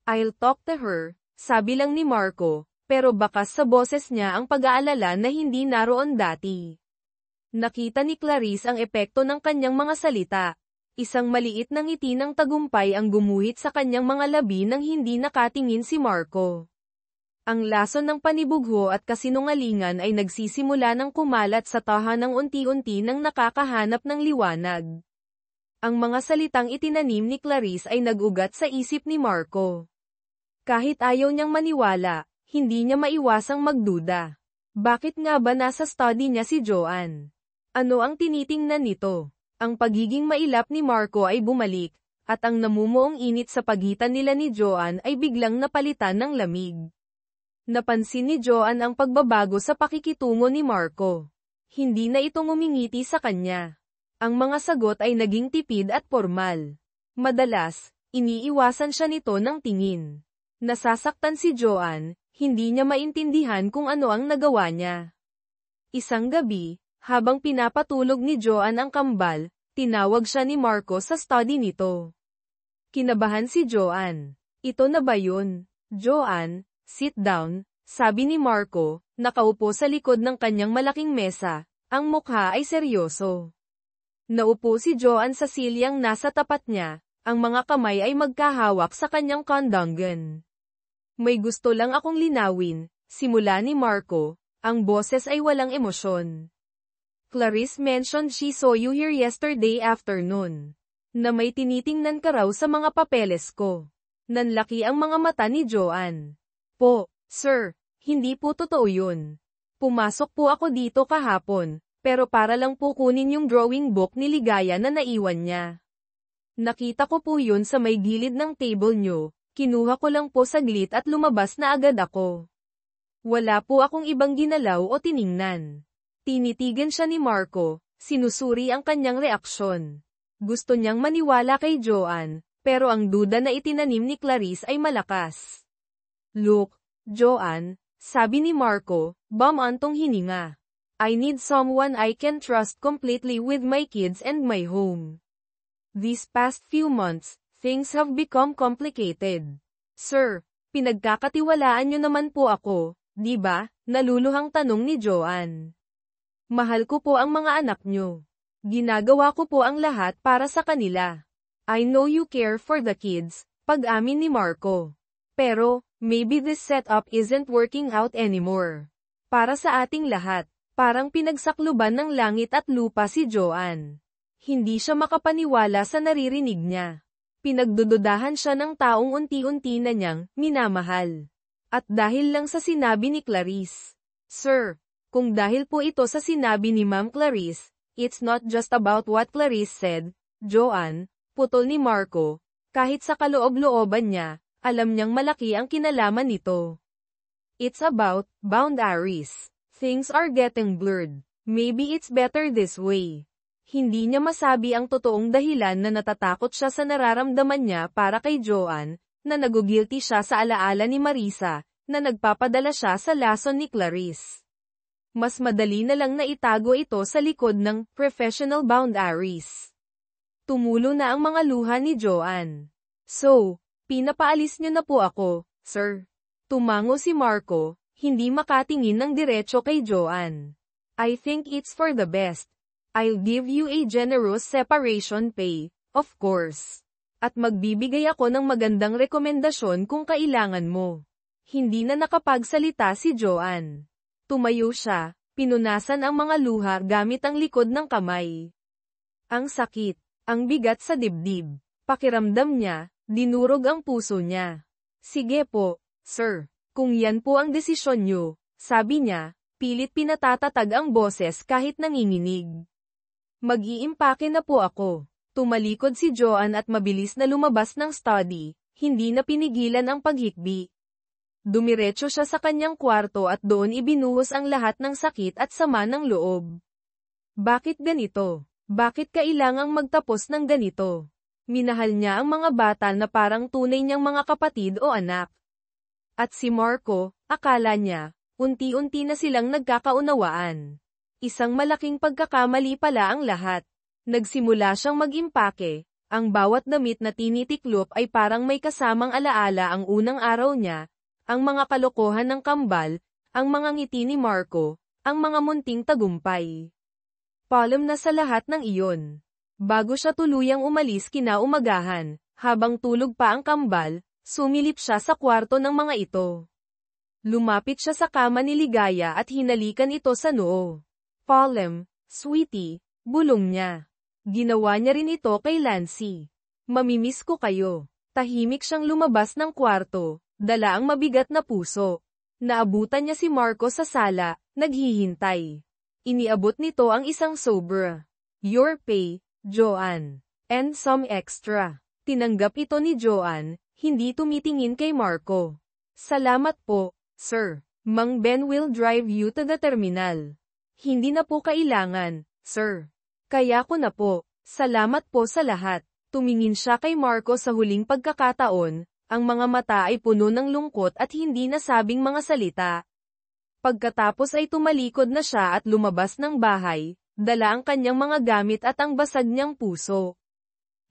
I'll talk to her, sabi lang ni Marco, pero bakas sa boses niya ang pag-aalala na hindi naroon dati. Nakita ni Clarice ang epekto ng kanyang mga salita. Isang maliit na ngiti ng tagumpay ang gumuhit sa kanyang mga labi nang hindi nakatingin si Marco. Ang lason ng panibugho at kasinungalingan ay nagsisimula ng kumalat sa tahanang unti-unti nang nakakahanap ng liwanag. Ang mga salitang itinanim ni Clarice ay nag-ugat sa isip ni Marco. Kahit ayaw niyang maniwala, hindi niya maiwasang magduda. Bakit nga ba nasa study niya si Joanne? Ano ang tinitingnan nito? Ang pagiging mailap ni Marco ay bumalik, at ang namumuong init sa pagitan nila ni Joanne ay biglang napalitan ng lamig. Napansin ni Joanne ang pagbabago sa pakikitungo ni Marco. Hindi na ito ngumingiti sa kanya. Ang mga sagot ay naging tipid at formal. Madalas, iniiwasan siya nito ng tingin. Nasasaktan si Joanne, hindi niya maintindihan kung ano ang nagawa niya. Isang gabi, habang pinapatulog ni Joanne ang kambal, tinawag siya ni Marco sa study nito. Kinabahan si Joanne. Ito na ba yun? Joanne, sit down, sabi ni Marco, nakaupo sa likod ng kanyang malaking mesa, ang mukha ay seryoso. Naupo si Joanne sa silyang nasa tapat niya, ang mga kamay ay magkahawak sa kanyang kondongan. May gusto lang akong linawin, simula ni Marco, ang boses ay walang emosyon. Clarice mentioned she saw you here yesterday afternoon. Na may tinitingnan ka raw sa mga papeles ko. Nanlaki ang mga mata ni Joanne. Po, sir, hindi po totoo yun. Pumasok po ako dito kahapon, pero para lang po kunin yung drawing book ni Ligaya na naiwan niya. Nakita ko po yun sa may gilid ng table nyo, kinuha ko lang po saglit at lumabas na agad ako. Wala po akong ibang ginalaw o tiningnan. Tinitigan siya ni Marco, sinusuri ang kanyang reaksyon. Gusto niyang maniwala kay Joanne, pero ang duda na itinanim ni Clarice ay malakas. Look, Joanne, sabi ni Marco, bumantong hininga. I need someone I can trust completely with my kids and my home. These past few months, things have become complicated. Sir, pinagkakatiwalaan niyo naman po ako, di ba? Naluluhang tanong ni Joanne. Mahal ko po ang mga anak niyo. Ginagawa ko po ang lahat para sa kanila. I know you care for the kids, pag-amin ni Marco. Pero, maybe this setup isn't working out anymore. Para sa ating lahat, parang pinagsakluban ng langit at lupa si Joanne. Hindi siya makapaniwala sa naririnig niya. Pinagdududahan siya ng taong unti-unti na niyang minamahal. At dahil lang sa sinabi ni Clarice. Sir, kung dahil po ito sa sinabi ni Ma'am Clarice, it's not just about what Clarice said, Joanne, putol ni Marco, kahit sa kaloob-looban niya, alam niyang malaki ang kinalaman nito. It's about boundaries. Things are getting blurred. Maybe it's better this way. Hindi niya masabi ang totoong dahilan na natatakot siya sa nararamdaman niya para kay Joanne, na nagugilty siya sa alaala ni Marisa, na nagpapadala siya sa lason ni Clarice. Mas madali na lang na itago ito sa likod ng professional boundaries. Tumulo na ang mga luha ni Joanne. So, pinapaalis niyo na po ako, sir. Tumango si Marco, hindi makatingin ng diretso kay Joanne. I think it's for the best. I'll give you a generous separation pay, of course. At magbibigay ako ng magandang rekomendasyon kung kailangan mo. Hindi na nakapagsalita si Joanne. Tumayo siya, pinunasan ang mga luha gamit ang likod ng kamay. Ang sakit, ang bigat sa dibdib. Pakiramdam niya, dinurog ang puso niya. Sige po, sir, kung yan po ang desisyon niyo, sabi niya, pilit pinatatatag ang boses kahit nanginginig. Mag-iimpake na po ako. Tumalikod si Joanne at mabilis na lumabas ng study, hindi na pinigilan ang paghikbi. Dumiretso siya sa kanyang kwarto at doon ibinuhos ang lahat ng sakit at sama ng loob. Bakit ganito? Bakit kailangang magtapos ng ganito? Minahal niya ang mga bata na parang tunay niyang mga kapatid o anak. At si Marco, akala niya, unti-unti na silang nagkakaunawaan. Isang malaking pagkakamali pala ang lahat. Nagsimula siyang mag-impake, ang bawat damit na tinitiklop ay parang may kasamang alaala ang unang araw niya, ang mga kalokohan ng kambal, ang mga ngiti ni Marco, ang mga munting tagumpay. Paalam na sa lahat ng iyon. Bago siya tuluyang umalis kinaumagahan, habang tulog pa ang kambal, sumilip siya sa kwarto ng mga ito. Lumapit siya sa kama ni Ligaya at hinalikan ito sa noo. "Palem, sweetie," bulong niya. Ginawa niya rin ito kay Lancy. "Mamimiss ko kayo." Tahimik siyang lumabas ng kwarto, dala ang mabigat na puso. Naabutan niya si Marco sa sala, naghihintay. Iniabot nito ang isang sobra. "Your pay, Joanne. And some extra." Tinanggap ito ni Joanne, hindi tumitingin kay Marco. "Salamat po, sir. Mang Ben will drive you to the terminal." "Hindi na po kailangan, sir. Kaya ko na po. Salamat po sa lahat." Tumingin siya kay Marco sa huling pagkakataon, ang mga mata ay puno ng lungkot at hindi nasabing mga salita. Pagkatapos ay tumalikod na siya at lumabas ng bahay, dala ang kanyang mga gamit at ang basag niyang puso.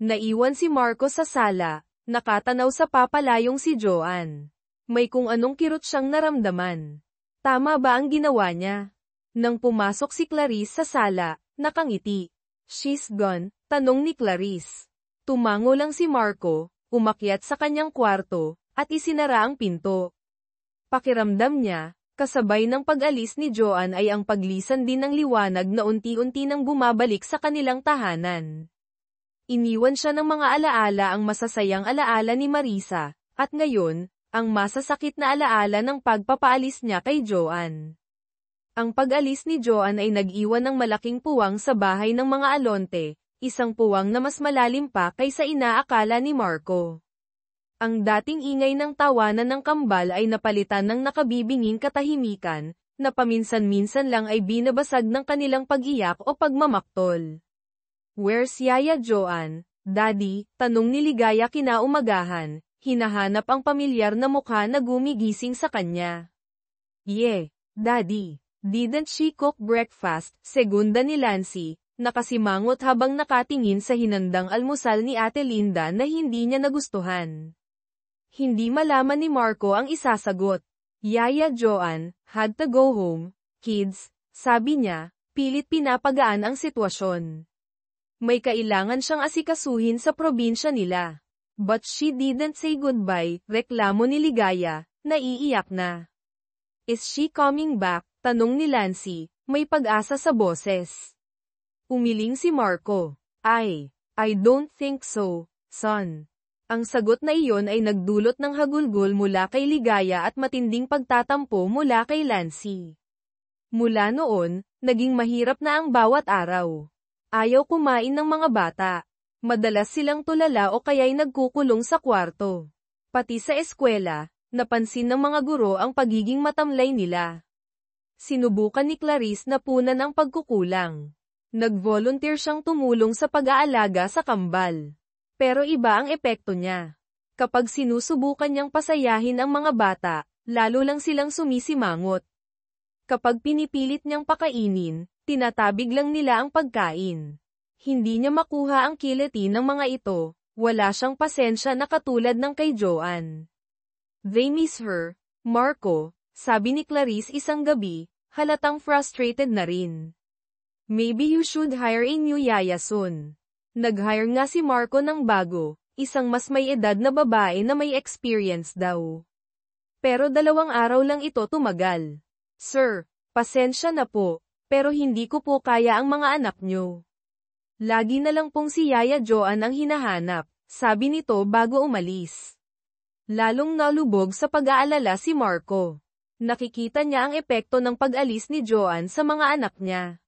Naiwan si Marco sa sala, nakatanaw sa papalayong si Joanne. May kung anong kirot siyang naramdaman. Tama ba ang ginawa niya? Nang pumasok si Clarice sa sala, nakangiti. "She's gone?" tanong ni Clarice. Tumango lang si Marco, umakyat sa kanyang kwarto, at isinara ang pinto. Pakiramdam niya, kasabay ng pag-alis ni Joanne ay ang paglisan din ng liwanag na unti-unti nang bumabalik sa kanilang tahanan. Iniwan siya ng mga alaala ang masasayang alaala ni Marisa, at ngayon, ang masasakit na alaala ng pagpapaalis niya kay Joanne. Ang pag-alis ni Joanne ay nag-iwan ng malaking puwang sa bahay ng mga Alonte, isang puwang na mas malalim pa kaysa inaakala ni Marco. Ang dating ingay ng tawanan ng kambal ay napalitan ng nakabibinging katahimikan, na paminsan-minsan lang ay binabasag ng kanilang pag-iyak o pagmamaktol. "Where's Yaya Joanne, Daddy?" tanong ni Ligaya kinaumagahan, hinahanap ang pamilyar na mukha na gumigising sa kanya. "Yeah, Daddy. Didn't she cook breakfast?" segunda ni Lancy, nakasimangot habang nakatingin sa hinandang almusal ni Ate Linda na hindi niya nagustuhan. Hindi malaman ni Marco ang isasagot. "Yaya Joanne had to go home, kids," sabi niya, pilit pinapagaan ang sitwasyon. May kailangan siyang asikasuhin sa probinsya nila. "But she didn't say goodbye," reklamo ni Ligaya, naiiyak na. "Is she coming back?" tanong ni Lancy, may pag-asa sa boses. Umiling si Marco. I don't think so, son." Ang sagot na iyon ay nagdulot ng hagulgol mula kay Ligaya at matinding pagtatampo mula kay Lancy. Mula noon, naging mahirap na ang bawat araw. Ayaw kumain ng mga bata. Madalas silang tulala o kaya'y nagkukulong sa kwarto. Pati sa eskwela, napansin ng mga guro ang pagiging matamlay nila. Sinubukan ni Clarice na punan ang pagkukulang. Nag-volunteer siyang tumulong sa pag-aalaga sa kambal. Pero iba ang epekto niya. Kapag sinusubukan niyang pasayahin ang mga bata, lalo lang silang sumisimangot. Kapag pinipilit niyang pakainin, tinatabig lang nila ang pagkain. Hindi niya makuha ang kiliti ng mga ito, wala siyang pasensya na katulad ng kay Joanne. "They miss her, Marco," sabi ni Clarice isang gabi, halatang frustrated na rin. "Maybe you should hire a new yaya soon." Nag-hire nga si Marco ng bago, isang mas may edad na babae na may experience daw. Pero 2 araw lang ito tumagal. "Sir, pasensya na po, pero hindi ko po kaya ang mga anak nyo. Lagi na lang pong si Yaya Joanne ang hinahanap," sabi nito bago umalis. Lalong nalubog sa pag-aalala si Marco. Nakikita niya ang epekto ng pag-alis ni Joanne sa mga anak niya.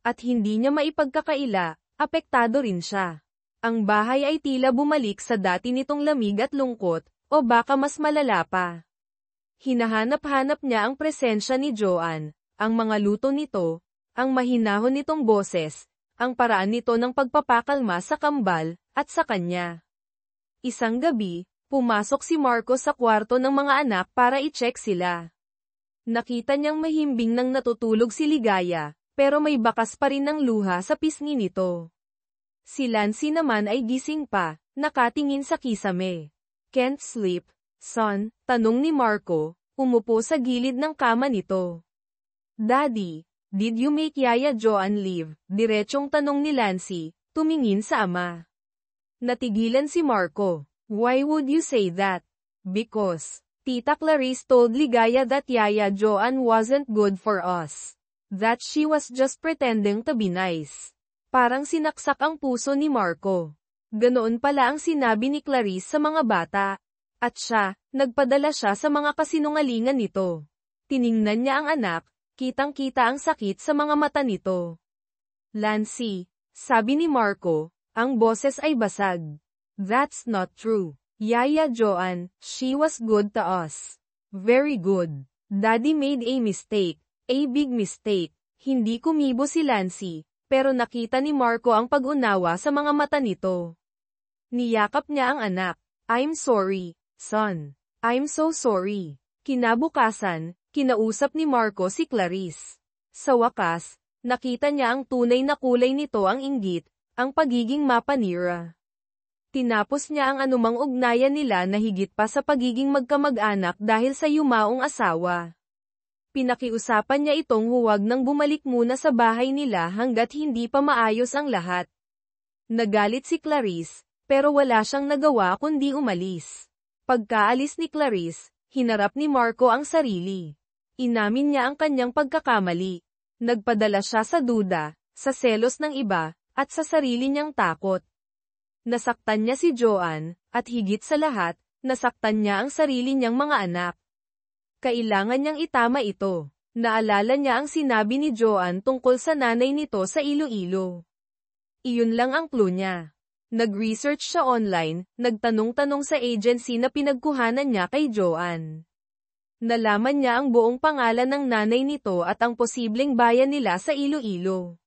At hindi niya maipagkakaila, apektado rin siya. Ang bahay ay tila bumalik sa dati nitong lamig at lungkot, o baka mas malala pa. Hinahanap-hanap niya ang presensya ni Joanne, ang mga luto nito, ang mahinahon nitong boses, ang paraan nito ng pagpapakalma sa kambal, at sa kanya. Isang gabi, pumasok si Marco sa kwarto ng mga anak para i-check sila. Nakita niyang mahimbing nang natutulog si Ligaya, pero may bakas pa rin ng luha sa pisngi nito. Si Lancy naman ay gising pa, nakatingin sa kisame. "Can't sleep, son?" tanong ni Marco, umupo sa gilid ng kama nito. "Daddy, did you make Yaya Joanne leave?" Diretsong tanong ni Lancy, tumingin sa ama. Natigilan si Marco. "Why would you say that?" "Because," Tita Clarice told Ligaya that Yaya Joan wasn't good for us. That she was just pretending to be nice. Parang sinaksak ang puso ni Marco. Ganoon pala ang sinabi ni Clarice sa mga bata. At siya, nagpadala siya sa mga kasinungalingan nito. Tiningnan niya ang anak, kitang-kita ang sakit sa mga mata nito. Lancy, sabi ni Marco, ang boses ay basag. That's not true. Yaya Joan, she was good to us. Very good. Daddy made a mistake, a big mistake. Hindi kumibo si Lancy, pero nakita ni Marco ang pag-unawa sa mga mata nito. Niyakap niya ang anak. I'm sorry, son. I'm so sorry. Kinabukasan, kinausap ni Marco si Clarice. Sa wakas, nakita niya ang tunay na kulay nito, ang inggit, ang pagiging mapanira. Tinapos niya ang anumang ugnayan nila na higit pa sa pagiging magkamag-anak dahil sa yumaong asawa. Pinakiusapan niya itong huwag nang bumalik muna sa bahay nila hanggat hindi pa maayos ang lahat. Nagalit si Clarice, pero wala siyang nagawa kundi umalis. Pagkaalis ni Clarice, hinarap ni Marco ang sarili. Inamin niya ang kanyang pagkakamali. Nagpadala siya sa duda, sa selos ng iba, at sa sarili niyang takot. Nasaktan niya si Joan, at higit sa lahat, nasaktan niya ang sarili niyang mga anak. Kailangan niyang itama ito. Naalala niya ang sinabi ni Joan tungkol sa nanay nito sa Iloilo. Iyon lang ang clue niya. Nag-research siya online, nagtanong-tanong sa agency na pinagkuhanan niya kay Joan. Nalaman niya ang buong pangalan ng nanay nito at ang posibleng bayan nila sa Iloilo.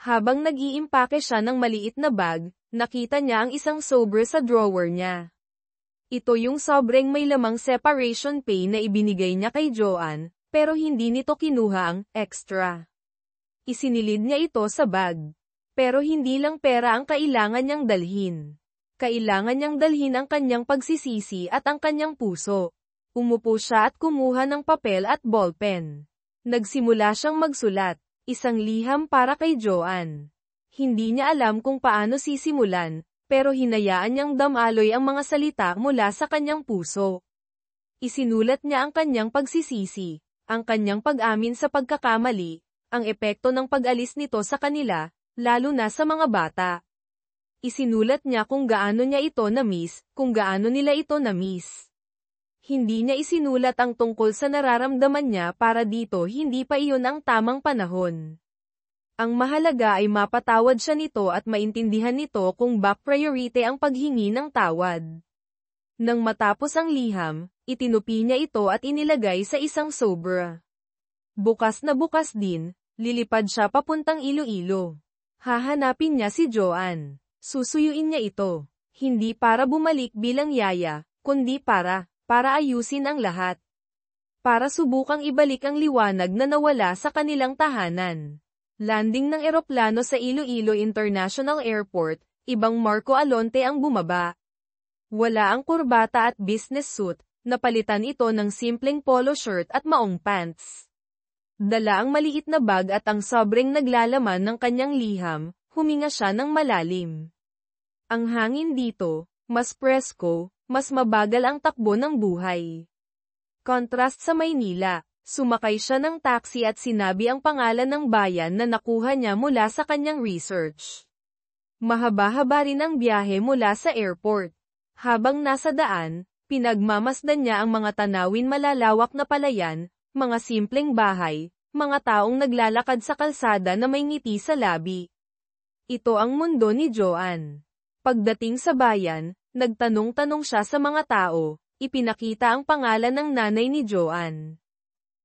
Habang nag-iimpake siya ng maliit na bag, nakita niya ang isang sobre sa drawer niya. Ito yung sobreng may lamang separation pay na ibinigay niya kay Joan, pero hindi nito kinuha ang extra. Isinilid niya ito sa bag. Pero hindi lang pera ang kailangan niyang dalhin. Kailangan niyang dalhin ang kanyang pagsisisi at ang kanyang puso. Umupo siya at kumuha ng papel at ballpen. Nagsimula siyang magsulat, isang liham para kay Joan. Hindi niya alam kung paano sisimulan, pero hinayaan niyang damaloy ang mga salita mula sa kanyang puso. Isinulat niya ang kanyang pagsisisi, ang kanyang pag-amin sa pagkakamali, ang epekto ng pag-alis nito sa kanila, lalo na sa mga bata. Isinulat niya kung gaano niya ito na-miss, kung gaano nila ito na-miss. Hindi niya isinulat ang tungkol sa nararamdaman niya para dito hindi pa iyon ang tamang panahon. Ang mahalaga ay mapatawad siya nito at maintindihan nito kung back priority ang paghingi ng tawad. Nang matapos ang liham, itinupi niya ito at inilagay sa isang sobre. Bukas na bukas din, lilipad siya papuntang Iloilo. Hahanapin niya si Joan. Susuyuin niya ito. Hindi para bumalik bilang yaya, kundi para ayusin ang lahat. Para subukang ibalik ang liwanag na nawala sa kanilang tahanan. Landing ng eroplano sa Iloilo International Airport, ibang Marco Alonte ang bumaba. Wala ang kurbata at business suit, napalitan ito ng simpleng polo shirt at maong pants. Dala ang maliit na bag at ang sobreng naglalaman ng kanyang liham, huminga siya ng malalim. Ang hangin dito, mas presko, mas mabagal ang takbo ng buhay. Contrast sa Maynila, sumakay siya ng taxi at sinabi ang pangalan ng bayan na nakuha niya mula sa kanyang research. Mahaba-haba rin ang biyahe mula sa airport. Habang nasa daan, pinagmamasdan niya ang mga tanawin malalawak na palayan, mga simpleng bahay, mga taong naglalakad sa kalsada na may ngiti sa labi. Ito ang mundo ni Joan. Pagdating sa bayan, nagtanong-tanong siya sa mga tao, ipinakita ang pangalan ng nanay ni Joan.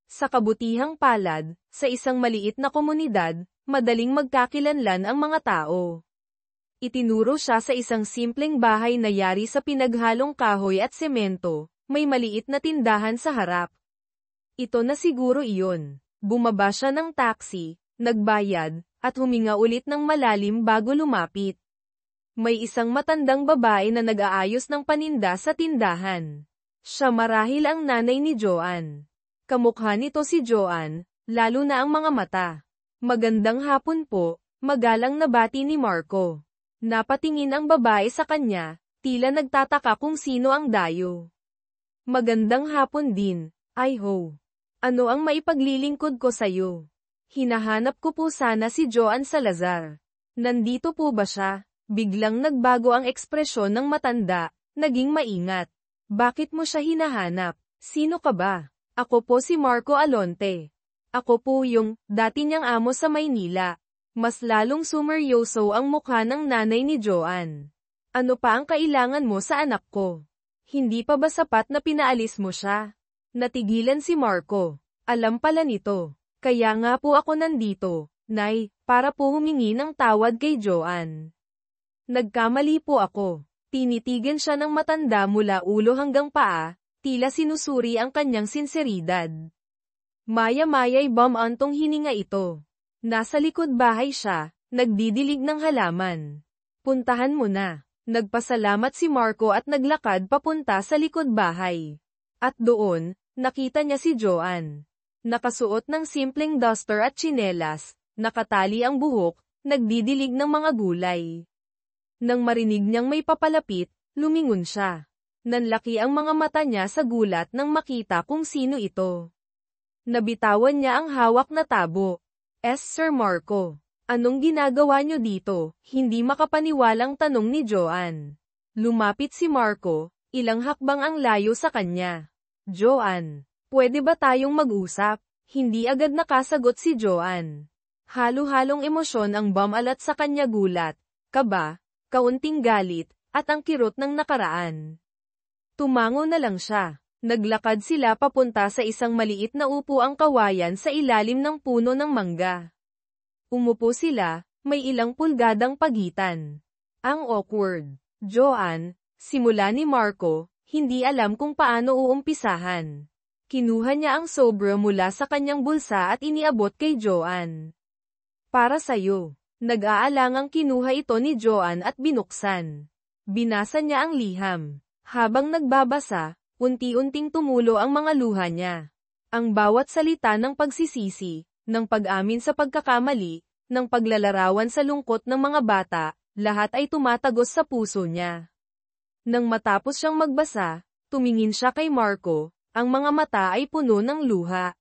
Sa kabutihang palad, sa isang maliit na komunidad, madaling magkakilanlan ang mga tao. Itinuro siya sa isang simpleng bahay na yari sa pinaghalong kahoy at semento, may maliit na tindahan sa harap. Ito na siguro iyon. Bumaba siya ng taxi, nagbayad, at huminga ulit ng malalim bago lumapit. May isang matandang babae na nag-aayos ng paninda sa tindahan. Siya marahil ang nanay ni Joan. Kamukha nito si Joan, lalo na ang mga mata. Magandang hapon po, magalang na bati ni Marco. Napatingin ang babae sa kanya, tila nagtataka kung sino ang dayo. Magandang hapon din, Iho. Ano ang maipaglilingkod ko sa'yo? Hinahanap ko po sana si Joan Salazar. Nandito po ba siya? Biglang nagbago ang ekspresyon ng matanda, naging maingat. Bakit mo siya hinahanap? Sino ka ba? Ako po si Marco Alonte. Ako po yung dati niyang amo sa Maynila. Mas lalong sumeryoso ang mukha ng nanay ni Joan. Ano pa ang kailangan mo sa anak ko? Hindi pa ba sapat na pinaalis mo siya? Natigilan si Marco. Alam pala nito. Kaya nga po ako nandito, Nay, para po humingi ng tawad kay Joan. Nagkamali po ako. Tinitigan siya ng matanda mula ulo hanggang paa, tila sinusuri ang kanyang sinseridad. Maya-maya'y bumantong hininga ito. Nasa likod bahay siya, nagdidilig ng halaman. Puntahan mo na. Nagpasalamat si Marco at naglakad papunta sa likod bahay. At doon, nakita niya si Joan. Nakasuot ng simpleng duster at tsinelas, nakatali ang buhok, nagdidilig ng mga gulay. Nang marinig niyang may papalapit, lumingon siya. Nanlaki ang mga mata niya sa gulat nang makita kung sino ito. Nabitawan niya ang hawak na tabo. Sir Marco, anong ginagawa niyo dito? Hindi makapaniwalang tanong ni Joan. Lumapit si Marco, ilang hakbang ang layo sa kanya. Joan, pwede ba tayong mag-usap? Hindi agad nakasagot si Joan. Halo-halong emosyon ang bumalat sa kanya, gulat, kaba, kaunting galit, at ang kirot ng nakaraan. Tumango na lang siya. Naglakad sila papunta sa isang maliit na upuang kawayan sa ilalim ng puno ng mangga. Umupo sila, may ilang pulgadang pagitan. Ang awkward. Joan, simula ni Marco, hindi alam kung paano uumpisahan. Kinuha niya ang sobre mula sa kanyang bulsa at iniabot kay Joan. Para sa'yo. Nag-aalangang kinuha ito ni Joan at binuksan. Binasa niya ang liham. Habang nagbabasa, unti-unting tumulo ang mga luha niya. Ang bawat salita ng pagsisisi, ng pag-amin sa pagkakamali, ng paglalarawan sa lungkot ng mga bata, lahat ay tumatagos sa puso niya. Nang matapos siyang magbasa, tumingin siya kay Marco, ang mga mata ay puno ng luha.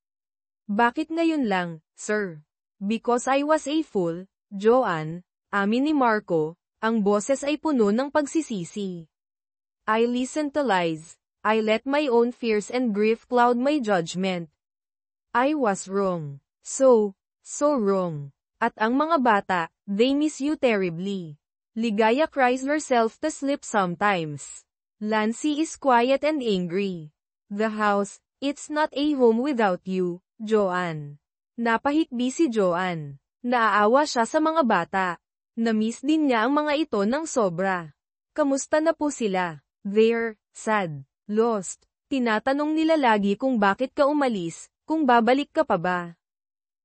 Bakit ngayon lang, sir? Because I was a fool, Joan, amin ni Marco, ang boses ay puno ng pagsisisi. I listened to lies. I let my own fears and grief cloud my judgment. I was wrong. So wrong. At ang mga bata, they miss you terribly. Ligaya cries herself to sleep sometimes. Lancy is quiet and angry. The house, it's not a home without you, Joan. Napahikbi si Joan. Naaawa siya sa mga bata. Na-miss din niya ang mga ito ng sobra. Kamusta na po sila? They're sad, lost. Tinatanong nila lagi kung bakit ka umalis, kung babalik ka pa ba.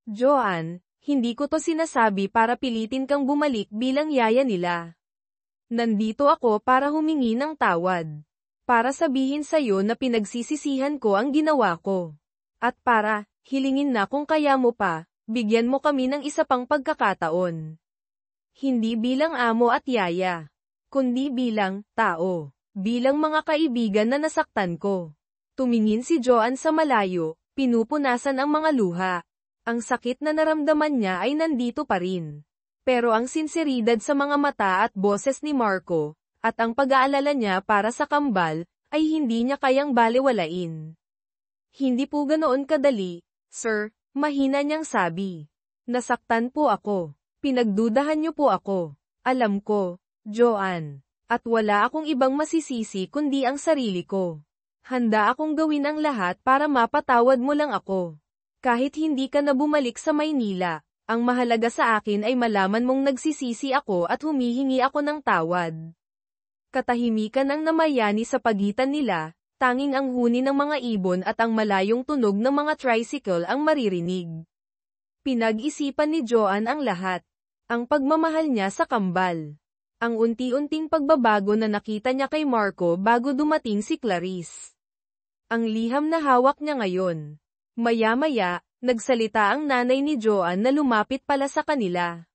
Joan, hindi ko to sinasabi para pilitin kang bumalik bilang yaya nila. Nandito ako para humingi ng tawad. Para sabihin sa'yo na pinagsisisihan ko ang ginawa ko. At para, hilingin na kung kaya mo pa, bigyan mo kami ng isa pang pagkakataon. Hindi bilang amo at yaya, kundi bilang tao, bilang mga kaibigan na nasaktan ko. Tumingin si Joan sa malayo, pinupunasan ang mga luha. Ang sakit na naramdaman niya ay nandito pa rin. Pero ang sinseridad sa mga mata at boses ni Marco, at ang pag-aalala niya para sa kambal, ay hindi niya kayang balewalain. Hindi po ganoon kadali, sir, mahina niyang sabi. Nasaktan po ako. Pinagdudahan niyo po ako. Alam ko, Joan. At wala akong ibang masisisi kundi ang sarili ko. Handa akong gawin ang lahat para mapatawad mo lang ako. Kahit hindi ka na bumalik sa Maynila, ang mahalaga sa akin ay malaman mong nagsisisi ako at humihingi ako ng tawad. Katahimikan ang namayani sa pagitan nila, tanging ang huni ng mga ibon at ang malayong tunog ng mga tricycle ang maririnig. Pinag-isipan ni Joan ang lahat. Ang pagmamahal niya sa kambal. Ang unti-unting pagbabago na nakita niya kay Marco bago dumating si Clarice. Ang liham na hawak niya ngayon. Maya-maya, nagsalita ang nanay ni Joan na lumapit pala sa kanila.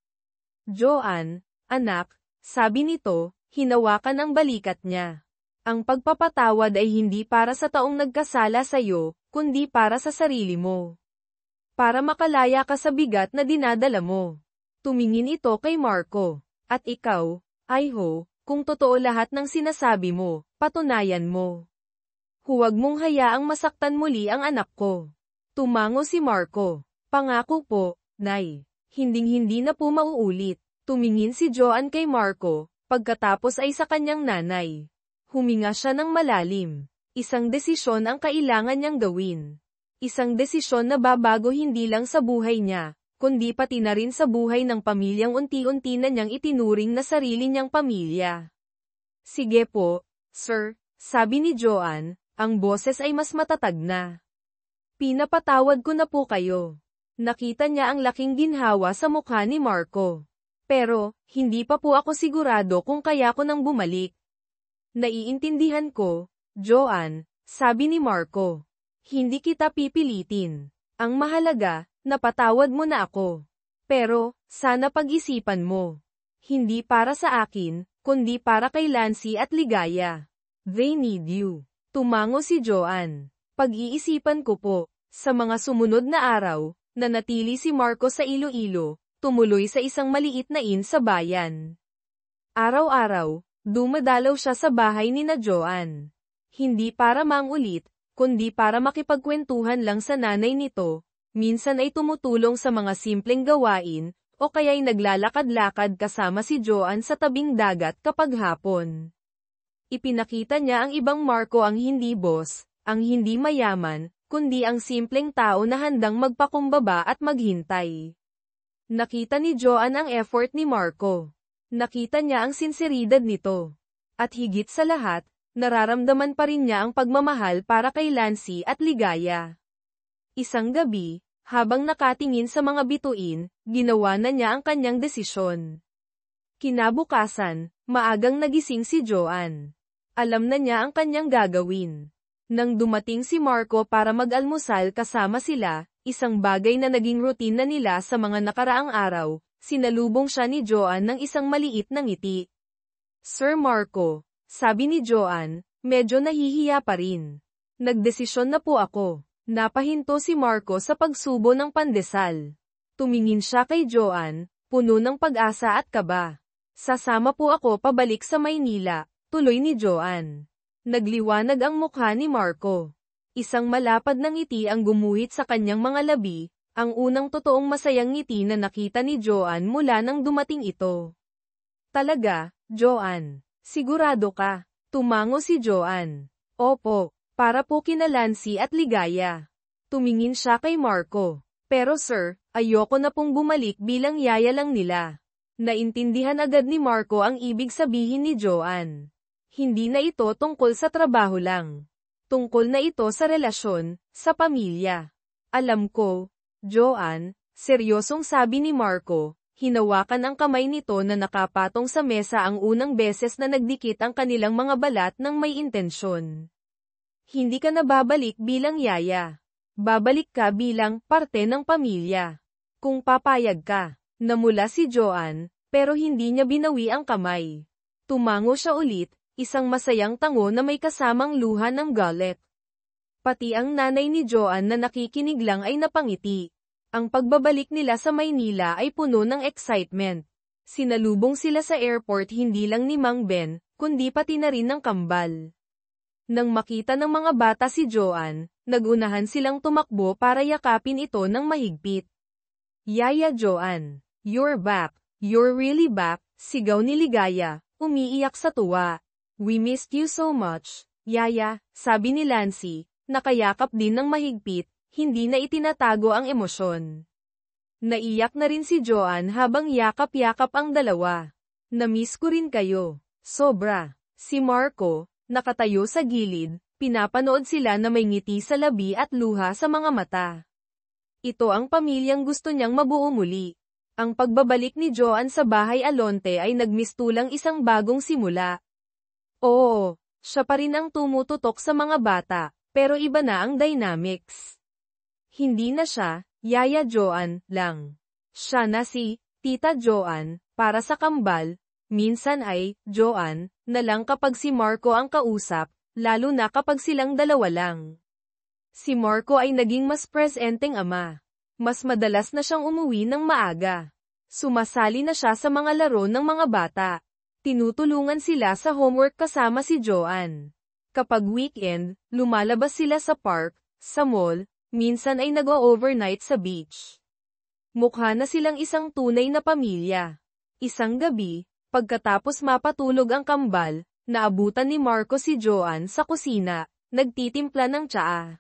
Joan, anak, sabi nito, hinawakan ang balikat niya. Ang pagpapatawad ay hindi para sa taong nagkasala sa'yo, kundi para sa sarili mo. Para makalaya ka sa bigat na dinadala mo. Tumingin ito kay Marco. At ikaw, Iho, kung totoo lahat ng sinasabi mo, patunayan mo. Huwag mong hayaang masaktan muli ang anak ko. Tumango si Marco. Pangako po, Nay. Hinding-hindi na po mauulit. Tumingin si Joanne kay Marco, pagkatapos ay sa kanyang nanay. Huminga siya ng malalim. Isang desisyon ang kailangan niyang gawin. Isang desisyon na babago hindi lang sa buhay niya, kundi pati na rin sa buhay ng pamilyang unti-unti na niyang itinuring na sarili niyang pamilya. Sige po, sir, sabi ni Joanne, ang boses ay mas matatag na. Pinapatawad ko na po kayo. Nakita niya ang laking ginhawa sa mukha ni Marco. Pero, hindi pa po ako sigurado kung kaya ko nang bumalik. Naiintindihan ko, Joanne, sabi ni Marco. Hindi kita pipilitin. Ang mahalaga, napatawad mo na ako. Pero, sana pag-isipan mo. Hindi para sa akin, kundi para kay Lancy at Ligaya. They need you. Tumango si Joanne. Pag-iisipan ko po. Sa mga sumunod na araw, nanatili si Marco sa Iloilo, tumuloy sa isang maliit na inn sa bayan. Araw-araw, dumadalaw siya sa bahay ni na Joanne. Hindi para mangulit, kundi para makipagkwentuhan lang sa nanay nito, minsan ay tumutulong sa mga simpleng gawain, o kaya'y naglalakad-lakad kasama si Joanne sa tabing dagat kapag hapon. Ipinakita niya ang ibang Marco ang hindi boss, ang hindi mayaman, kundi ang simpleng tao na handang magpakumbaba at maghintay. Nakita ni Joanne ang effort ni Marco. Nakita niya ang sinseridad nito. At higit sa lahat, nararamdaman pa rin niya ang pagmamahal para kay Lancy at Ligaya. Isang gabi, habang nakatingin sa mga bituin, ginawa na niya ang kanyang desisyon. Kinabukasan, maagang nagising si Joanne. Alam na niya ang kanyang gagawin. Nang dumating si Marco para mag-almusal kasama sila, isang bagay na naging routine na nila sa mga nakaraang araw, sinalubong siya ni Joanne ng isang maliit na ngiti. Sir Marco, sabi ni Joanne, medyo nahihiya pa rin. Nagdesisyon na po ako. Napahinto si Marco sa pagsubo ng pandesal. Tumingin siya kay Joanne, puno ng pag-asa at kaba. Sasama po ako pabalik sa Maynila, tuloy ni Joanne. Nagliwanag ang mukha ni Marco. Isang malapad na ngiti ang gumuhit sa kanyang mga labi, ang unang totoong masayang ngiti na nakita ni Joanne mula nang dumating ito. Talaga, Joanne? Sigurado ka? Tumango si Joanne. Opo, para po kina Lancy at Ligaya. Tumingin siya kay Marco. Pero sir, ayoko na pong bumalik bilang yaya lang nila. Naintindihan agad ni Marco ang ibig sabihin ni Joanne. Hindi na ito tungkol sa trabaho lang. Tungkol na ito sa relasyon, sa pamilya. Alam ko, Joanne, seryosong sabi ni Marco. Hinawakan ang kamay nito na nakapatong sa mesa ang unang beses na nagdikit ang kanilang mga balat ng may intensyon. Hindi ka na babalik bilang yaya. Babalik ka bilang parte ng pamilya. Kung papayag ka. Namula si Joanne, pero hindi niya binawi ang kamay. Tumango siya ulit, isang masayang tango na may kasamang luha ng galit. Pati ang nanay ni Joanne na nakikinig lang ay napangiti. Ang pagbabalik nila sa Maynila ay puno ng excitement. Sinalubong sila sa airport hindi lang ni Mang Ben, kundi pati na rin ng kambal. Nang makita ng mga bata si Joanne, nagunahan silang tumakbo para yakapin ito ng mahigpit. Yaya Joanne, you're back, you're really back, sigaw ni Ligaya, umiiyak sa tuwa. We missed you so much, Yaya, sabi ni Lancy, nakayakap din ng mahigpit. Hindi na itinatago ang emosyon. Naiyak na rin si Joanne habang yakap-yakap ang dalawa. Namiss ko rin kayo. Sobra. Si Marco, nakatayo sa gilid, pinapanood sila na may ngiti sa labi at luha sa mga mata. Ito ang pamilyang gusto niyang mabuo muli. Ang pagbabalik ni Joanne sa bahay Alonte ay nagmistulang isang bagong simula. Oo, siya pa rin ang tumututok sa mga bata, pero iba na ang dynamics. Hindi na siya, Yaya Joanne, lang. Siya na si, Tita Joanne, para sa kambal, minsan ay, Joanne, na lang kapag si Marco ang kausap, lalo na kapag silang dalawa lang. Si Marco ay naging mas presenteng ama. Mas madalas na siyang umuwi ng maaga. Sumasali na siya sa mga laro ng mga bata. Tinutulungan sila sa homework kasama si Joanne. Kapag weekend, lumalabas sila sa park, sa mall, minsan ay nag-o-overnight sa beach. Mukha na silang isang tunay na pamilya. Isang gabi, pagkatapos mapatulog ang kambal, naabutan ni Marco si Joanne sa kusina, nagtitimpla ng tsaa.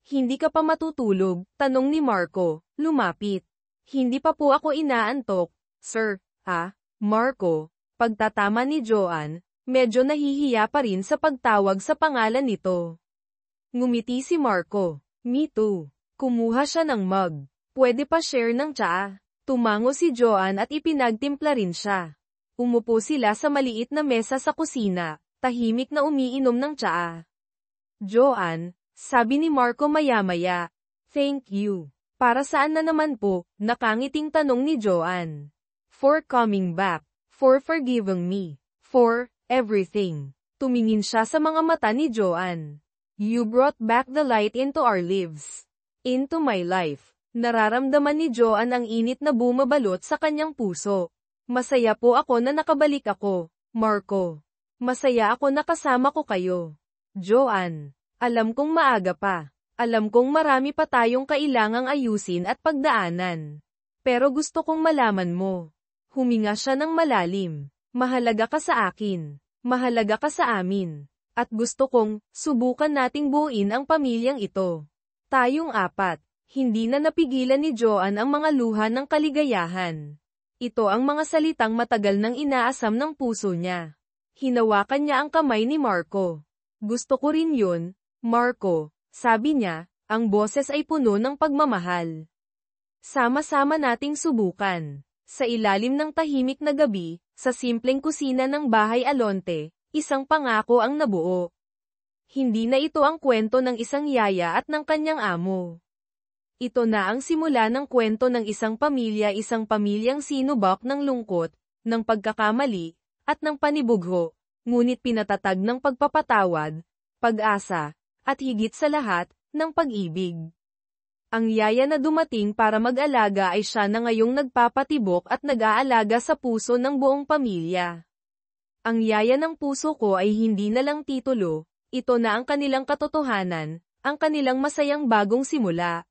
Hindi ka pa matutulog? Tanong ni Marco, lumapit. Hindi pa po ako inaantok, sir. Marco. Pagtatama ni Joanne, medyo nahihiya pa rin sa pagtawag sa pangalan nito. Ngumiti si Marco. Me too. Kumuha siya ng mug. Pwede pa share ng tsaa. Tumango si Joanne at ipinagtimpla rin siya. Umupo sila sa maliit na mesa sa kusina, tahimik na umiinom ng tsaa. Joanne, sabi ni Marco maya-maya. Thank you. Para saan na naman po? Nakangiting tanong ni Joanne. For coming back. For forgiving me. For everything. Tumingin siya sa mga mata ni Joanne. You brought back the light into our lives. Into my life. Nararamdaman ni Joanne ang init na bumabalot sa kanyang puso. Masaya po ako na nakabalik ako, Marco. Masaya ako na kasama ko kayo. Joanne. Alam kong maaga pa. Alam kong marami pa tayong kailangang ayusin at pagdaanan. Pero gusto kong malaman mo. Huminga siya ng malalim. Mahalaga ka sa akin. Mahalaga ka sa amin. At gusto kong, subukan nating buuin ang pamilyang ito. Tayong apat. Hindi na napigilan ni Joanne ang mga luha ng kaligayahan. Ito ang mga salitang matagal nang inaasam ng puso niya. Hinawakan niya ang kamay ni Marco. Gusto ko rin yun, Marco, sabi niya, ang boses ay puno ng pagmamahal. Sama-sama nating subukan. Sa ilalim ng tahimik na gabi, sa simpleng kusina ng bahay Alonte, isang pangako ang nabuo. Hindi na ito ang kwento ng isang yaya at ng kanyang amo. Ito na ang simula ng kwento ng isang pamilyang sinubak ng lungkot, ng pagkakamali, at ng panibugho, ngunit pinatatag ng pagpapatawad, pag-asa, at higit sa lahat, ng pag-ibig. Ang yaya na dumating para mag-alaga ay siya na ngayong nagpapatibok at nag-aalaga sa puso ng buong pamilya. Ang yaya ng puso ko ay hindi na lang titulo, ito na ang kanilang katotohanan, ang kanilang masayang bagong simula.